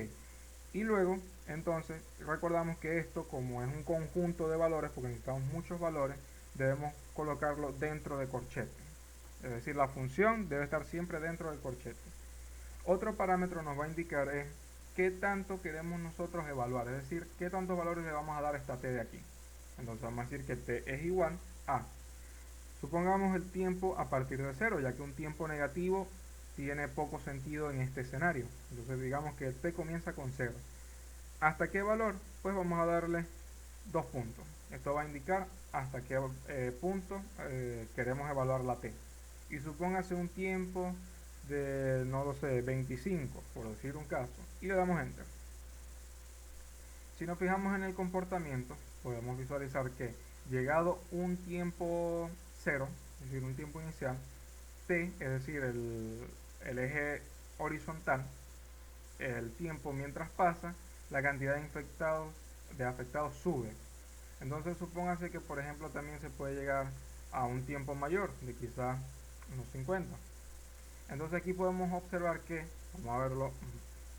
Y luego, entonces, recordamos que esto, como es un conjunto de valores, porque necesitamos muchos valores, debemos colocarlo dentro de corchetes. Es decir, la función debe estar siempre dentro del corchete. Otro parámetro nos va a indicar es qué tanto queremos nosotros evaluar, es decir, qué tantos valores le vamos a dar a esta t de aquí. Entonces vamos a decir que t es igual a, supongamos el tiempo a partir de 0, ya que un tiempo negativo tiene poco sentido en este escenario. Entonces digamos que t comienza con 0. ¿Hasta qué valor? Pues vamos a darle 2 puntos. Esto va a indicar hasta qué punto queremos evaluar la t. Y supóngase un tiempo de, no lo sé, 25, por decir un caso, y le damos enter. Si nos fijamos en el comportamiento, podemos visualizar que llegado un tiempo 0, es decir, un tiempo inicial, t, es decir, el eje horizontal, el tiempo mientras pasa, la cantidad de afectados sube. Entonces supóngase que, por ejemplo, también se puede llegar a un tiempo mayor, de quizás unos 50. Entonces aquí podemos observar que, vamos a verlo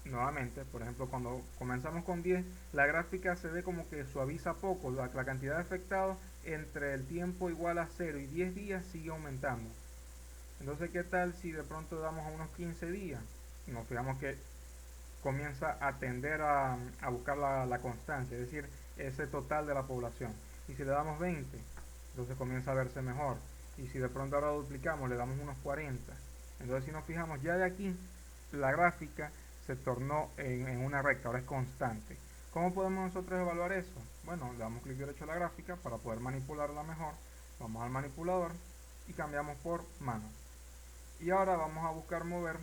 nuevamente, por ejemplo, cuando comenzamos con 10, la gráfica se ve como que suaviza poco, la cantidad de afectados entre el tiempo igual a 0 y 10 días sigue aumentando. Entonces, ¿qué tal si de pronto damos a unos 15 días? Nos fijamos que comienza a tender a buscar la constancia, es decir, ese total de la población. Y si le damos 20, entonces comienza a verse mejor. Y si de pronto ahora duplicamos, le damos unos 40. Entonces, si nos fijamos, ya de aquí la gráfica se tornó en una recta, ahora es constante. ¿Cómo podemos nosotros evaluar eso? Bueno, le damos clic derecho a la gráfica para poder manipularla mejor. Vamos al manipulador y cambiamos por mano. Y ahora vamos a buscar mover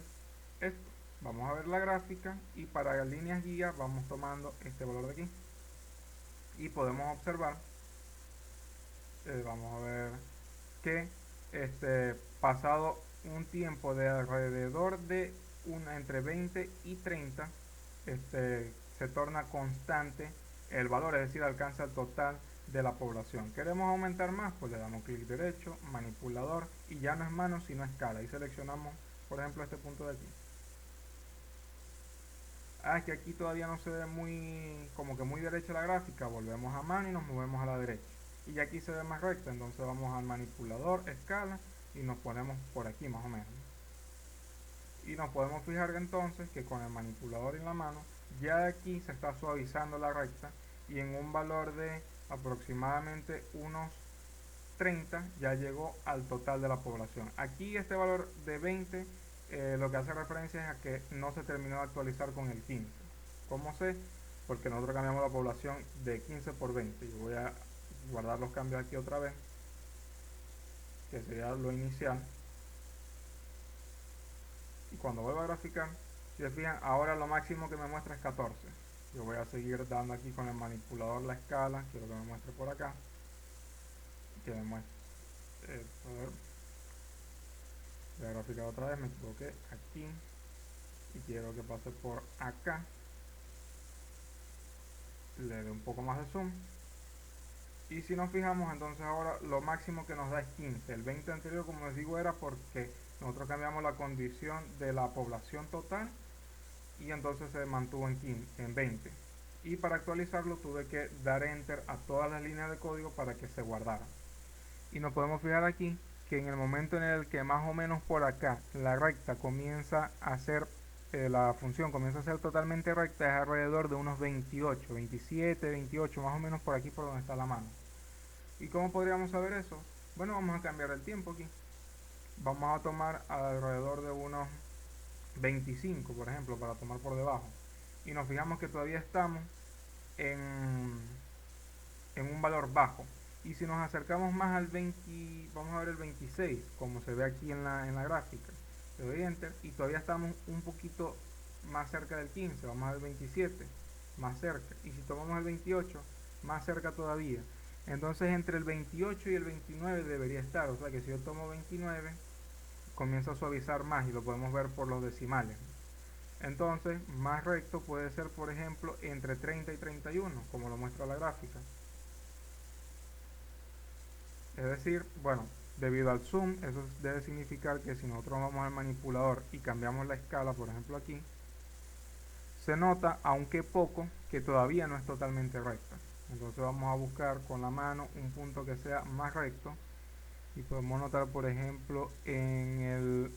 esto. Vamos a ver la gráfica y para líneas guía vamos tomando este valor de aquí. Y podemos observar, vamos a ver que pasado un tiempo de alrededor de entre 20 y 30, se torna constante el valor, es decir, alcanza el total de la población. ¿Queremos aumentar más? Pues le damos clic derecho, manipulador, y ya no es mano sino escala, y seleccionamos por ejemplo este punto de aquí. Es que aquí todavía no se ve muy, como que muy derecha la gráfica, volvemos a mano y nos movemos a la derecha. Y ya aquí se ve más recta, entonces vamos al manipulador, escala, y nos ponemos por aquí más o menos. Y nos podemos fijar entonces que con el manipulador en la mano, ya de aquí se está suavizando la recta, y en un valor de aproximadamente unos 30 ya llegó al total de la población. Aquí este valor de 20 lo que hace referencia es a que no se terminó de actualizar con el 15. ¿Cómo sé? Porque nosotros cambiamos la población de 15 por 20. Yo voy a guardar los cambios aquí otra vez, que sería lo inicial. Y cuando vuelva a graficar, si se fijan, ahora lo máximo que me muestra es 14. Yo voy a seguir dando aquí con el manipulador la escala, quiero que me muestre por acá, que me muestre, a ver, voy a graficar otra vez, me equivoqué aquí y quiero que pase por acá, le doy un poco más de zoom, y si nos fijamos entonces ahora lo máximo que nos da es 15. El 20 anterior, como les digo, era porque nosotros cambiamos la condición de la población total y entonces se mantuvo en 15, en 20, y para actualizarlo tuve que dar enter a todas las líneas de código para que se guardara. Y nos podemos fijar aquí que en el momento en el que más o menos por acá la recta comienza a ser, la función comienza a ser totalmente recta, es alrededor de unos 28, 27, 28, más o menos por aquí por donde está la mano. ¿Y cómo podríamos saber eso? Bueno, vamos a cambiar el tiempo aquí. Vamos a tomar alrededor de unos 25, por ejemplo, para tomar por debajo. Y nos fijamos que todavía estamos en, en un valor bajo. Y si nos acercamos más al 20, vamos a ver el 26, como se ve aquí en la gráfica. Le doy enter y todavía estamos un poquito más cerca del 15, vamos al 27, más cerca. Y si tomamos el 28, más cerca todavía. Entonces entre el 28 y el 29 debería estar, o sea que si yo tomo 29, comienza a suavizar más y lo podemos ver por los decimales. Entonces, más recto puede ser, por ejemplo, entre 30 y 31, como lo muestra la gráfica. Es decir, bueno, debido al zoom, eso debe significar que si nosotros vamos al manipulador y cambiamos la escala, por ejemplo aquí, se nota, aunque poco, que todavía no es totalmente recta. Entonces vamos a buscar con la mano un punto que sea más recto y podemos notar, por ejemplo, entre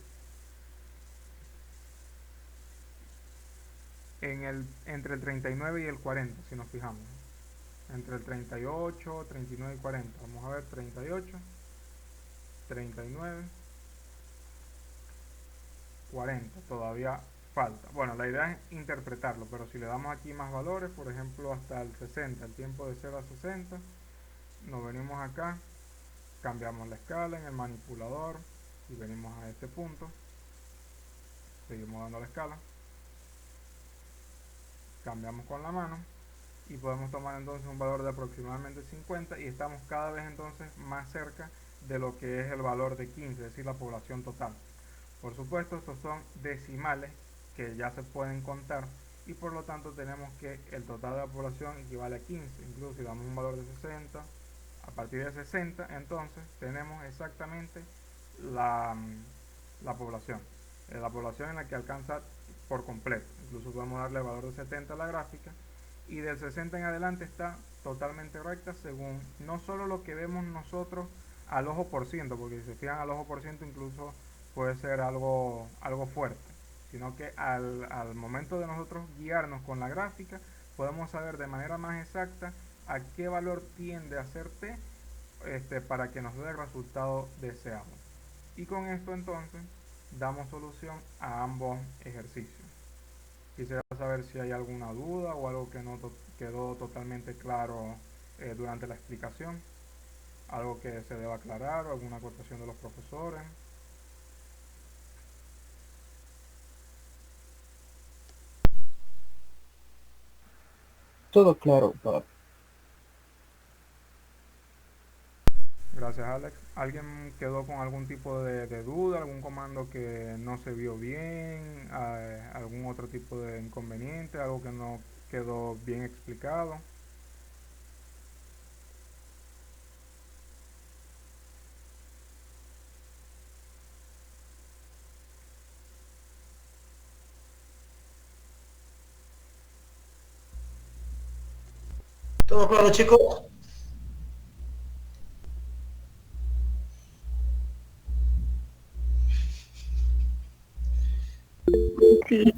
el 39 y el 40, si nos fijamos. Entre el 38, 39 y 40. Vamos a ver 38, 39, 40. Todavía falta. Bueno, la idea es interpretarlo, pero si le damos aquí más valores, por ejemplo hasta el 60, el tiempo de 0 a 60, nos venimos acá, cambiamos la escala en el manipulador y venimos a este punto, seguimos dando la escala, cambiamos con la mano y podemos tomar entonces un valor de aproximadamente 50 y estamos cada vez entonces más cerca de lo que es el valor de 15, es decir, la población total. Por supuesto, estos son decimales que ya se pueden contar y por lo tanto tenemos que el total de la población equivale a 15. Incluso si damos un valor de 60, a partir de 60 entonces tenemos exactamente la, la población en la que alcanza por completo. Incluso podemos darle el valor de 70 a la gráfica y del 60 en adelante está totalmente recta según no solo lo que vemos nosotros al ojo por ciento, porque si se fijan al ojo por ciento incluso puede ser algo fuerte, sino que al momento de nosotros guiarnos con la gráfica podemos saber de manera más exacta a qué valor tiende a ser t para que nos dé el resultado deseado. Y con esto entonces damos solución a ambos ejercicios. Quisiera saber si hay alguna duda o algo que no quedó totalmente claro durante la explicación, algo que se deba aclarar o alguna acotación de los profesores. Todo claro, Bob. Gracias, Alex. ¿Alguien quedó con algún tipo de duda, algún comando que no se vio bien, algún otro tipo de inconveniente, algo que no quedó bien explicado? ¿Todo claro, chicos? Sí,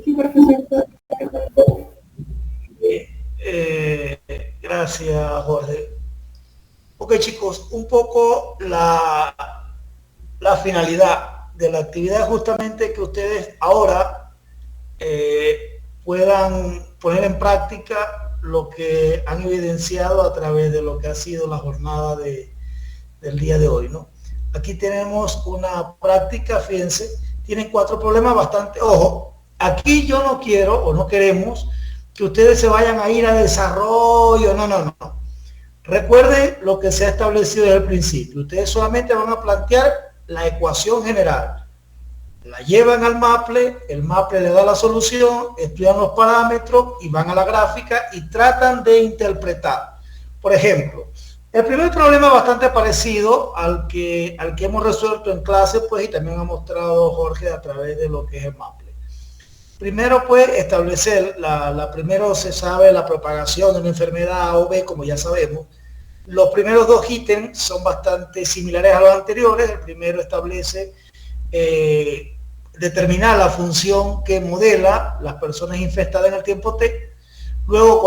Sí, profesor. Eh, Gracias, Jorge. Ok, chicos, un poco la finalidad de la actividad es justamente que ustedes ahora puedan poner en práctica lo que han evidenciado a través de lo que ha sido la jornada del día de hoy, ¿no? Aquí tenemos una práctica, fíjense, tienen 4 problemas bastante, ojo, aquí yo no quiero o no queremos que ustedes se vayan a ir a desarrollo, no, no, no. Recuerden lo que se ha establecido desde el principio. Ustedes solamente van a plantear la ecuación general. La llevan al Maple, el Maple le da la solución, estudian los parámetros y van a la gráfica y tratan de interpretar. Por ejemplo, el primer problema es bastante parecido al que hemos resuelto en clase, pues, y también ha mostrado Jorge a través de lo que es el Maple. Primero, pues, establecer, primero se sabe la propagación de una enfermedad A o B, como ya sabemos. Los primeros 2 ítems son bastante similares a los anteriores. El primero establece determinar la función que modela las personas infectadas en el tiempo T. Luego,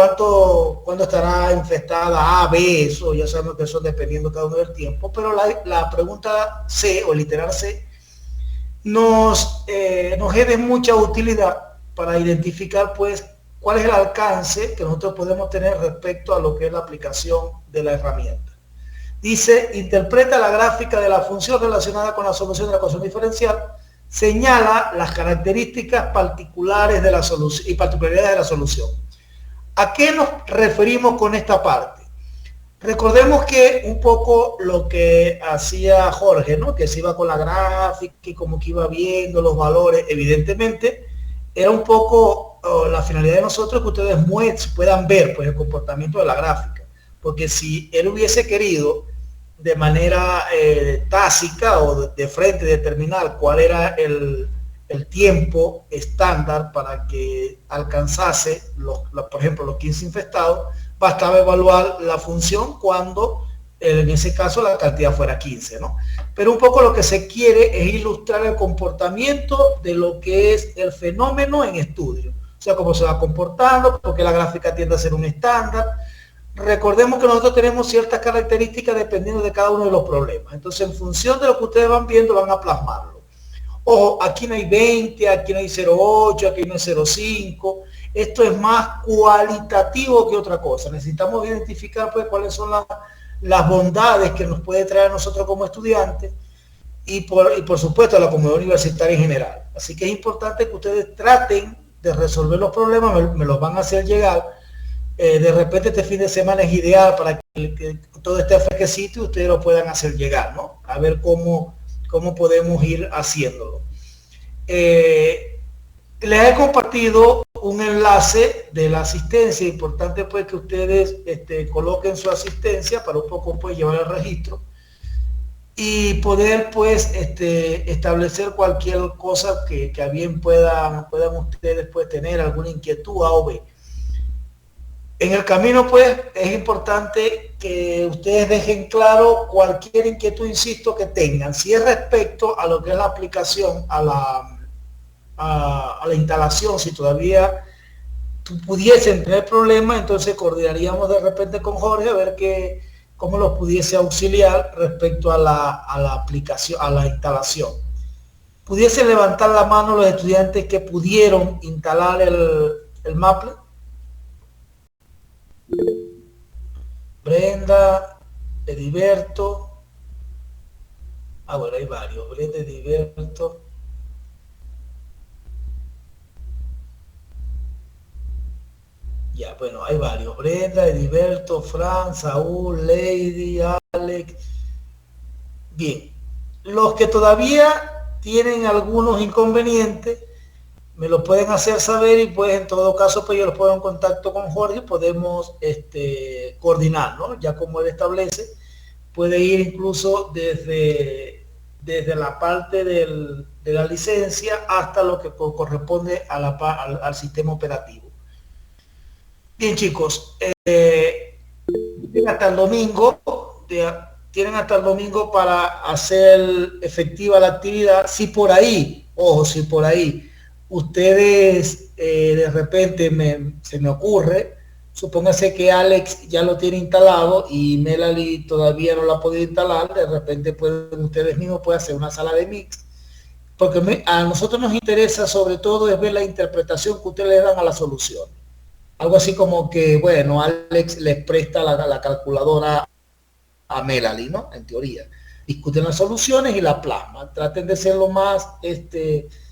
cuándo estará infectada A, B, eso ya sabemos que son dependiendo cada uno del tiempo. Pero la pregunta C, o el literal C, nos es de mucha utilidad para identificar, pues, cuál es el alcance que nosotros podemos tener respecto a lo que es la aplicación de la herramienta. Dice, interpreta la gráfica de la función relacionada con la solución de la ecuación diferencial, señala las características particulares de la solución y particularidades de la solución. ¿A qué nos referimos con esta parte? Recordemos que un poco lo que hacía Jorge, ¿no? Que se iba con la gráfica y como que iba viendo los valores, evidentemente, era un poco la finalidad de nosotros que ustedes puedan ver, pues, el comportamiento de la gráfica. Porque si él hubiese querido de manera tácita o de frente determinar cuál era el tiempo estándar para que alcanzase, por ejemplo, los 15 infectados, bastaba evaluar la función cuando en ese caso la cantidad fuera 15, ¿no? Pero un poco lo que se quiere es ilustrar el comportamiento de lo que es el fenómeno en estudio. O sea, cómo se va comportando, porque la gráfica tiende a ser un estándar. Recordemos que nosotros tenemos ciertas características dependiendo de cada uno de los problemas. Entonces, en función de lo que ustedes van viendo, van a plasmarlo. Ojo, aquí no hay 20, aquí no hay 0,8, aquí no hay 0,5. Esto es más cualitativo que otra cosa. Necesitamos identificar, pues, cuáles son las bondades que nos puede traer a nosotros como estudiantes y por supuesto a la comunidad universitaria en general. Así que es importante que ustedes traten de resolver los problemas, me los van a hacer llegar. De repente este fin de semana es ideal para que todo esté fresquecito y ustedes lo puedan hacer llegar, ¿no? A ver cómo podemos ir haciéndolo. Les he compartido un enlace de la asistencia, importante, pues, que ustedes coloquen su asistencia para un poco, pues, llevar el registro y poder, pues, establecer cualquier cosa que a bien puedan ustedes, pues, tener alguna inquietud A o B. En el camino, pues, es importante que ustedes dejen claro cualquier inquietud, insisto, que tengan. Si es respecto a lo que es la aplicación, a la instalación, si todavía pudiesen tener problemas, entonces coordinaríamos de repente con Jorge a ver cómo los pudiese auxiliar respecto a la aplicación, a la instalación. ¿Pudiesen levantar la mano los estudiantes que pudieron instalar el Maple? Brenda, Ediberto. Bueno, hay varios. Brenda, Ediberto. Ya, bueno, hay varios. Brenda, Ediberto, Fran, Saúl, Lady, Alex. Bien. Los que todavía tienen algunos inconvenientes, me lo pueden hacer saber y, pues, en todo caso, pues, yo los pongo en contacto con Jorge, podemos coordinar, ¿no? Ya como él establece, puede ir incluso desde la parte de la licencia hasta lo que corresponde a al sistema operativo. Bien, chicos, tienen hasta el domingo, tienen hasta el domingo para hacer efectiva la actividad. Si por ahí, ojo, si por ahí ustedes de repente se me ocurre, supóngase que Alex ya lo tiene instalado y Melanie todavía no lo ha podido instalar, de repente ustedes mismos pueden hacer una sala de mix, porque a nosotros nos interesa sobre todo es ver la interpretación que ustedes le dan a la solución. Algo así como que, bueno, Alex les presta la calculadora a Melanie, ¿no? En teoría. Discuten las soluciones y la plasman. Traten de ser lo más,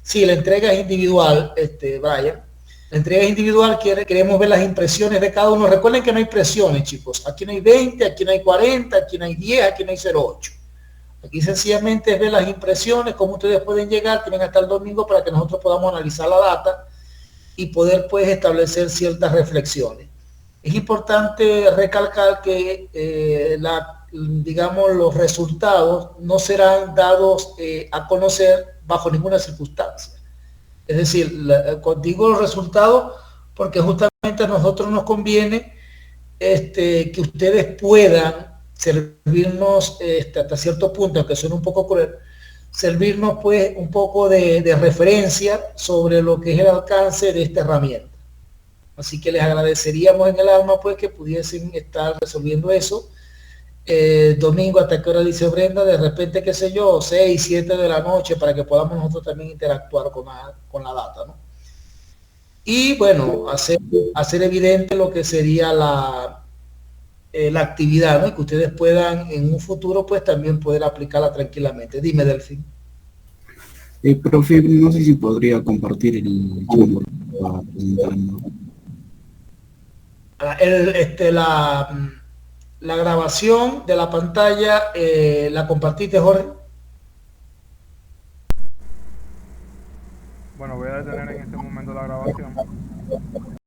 sí, la entrega es individual, Brian. La entrega es individual, queremos ver las impresiones de cada uno. Recuerden que no hay presiones, chicos. Aquí no hay 20, aquí no hay 40, aquí no hay 10, aquí no hay 0,8. Aquí sencillamente es ver las impresiones, cómo ustedes pueden llegar, tienen hasta el domingo para que nosotros podamos analizar la data y poder pues establecer ciertas reflexiones. Es importante recalcar que digamos, los resultados no serán dados a conocer bajo ninguna circunstancia. Es decir, digo los resultados porque justamente a nosotros nos conviene que ustedes puedan servirnos hasta cierto punto, aunque suene un poco cruel, servirnos pues un poco de referencia sobre lo que es el alcance de esta herramienta. Así que les agradeceríamos en el alma pues que pudiesen estar resolviendo eso. Domingo, ¿hasta qué hora dice Brenda? De repente, qué sé yo, 6, 7 de la noche para que podamos nosotros también interactuar con la data, ¿no? Y bueno, hacer evidente lo que sería la actividad, ¿no? Y que ustedes puedan en un futuro pues también poder aplicarla tranquilamente. Dime, Delfín. Profe, no sé si podría compartir el chambor para presentarlo. La grabación de la pantalla, ¿la compartiste, Jorge?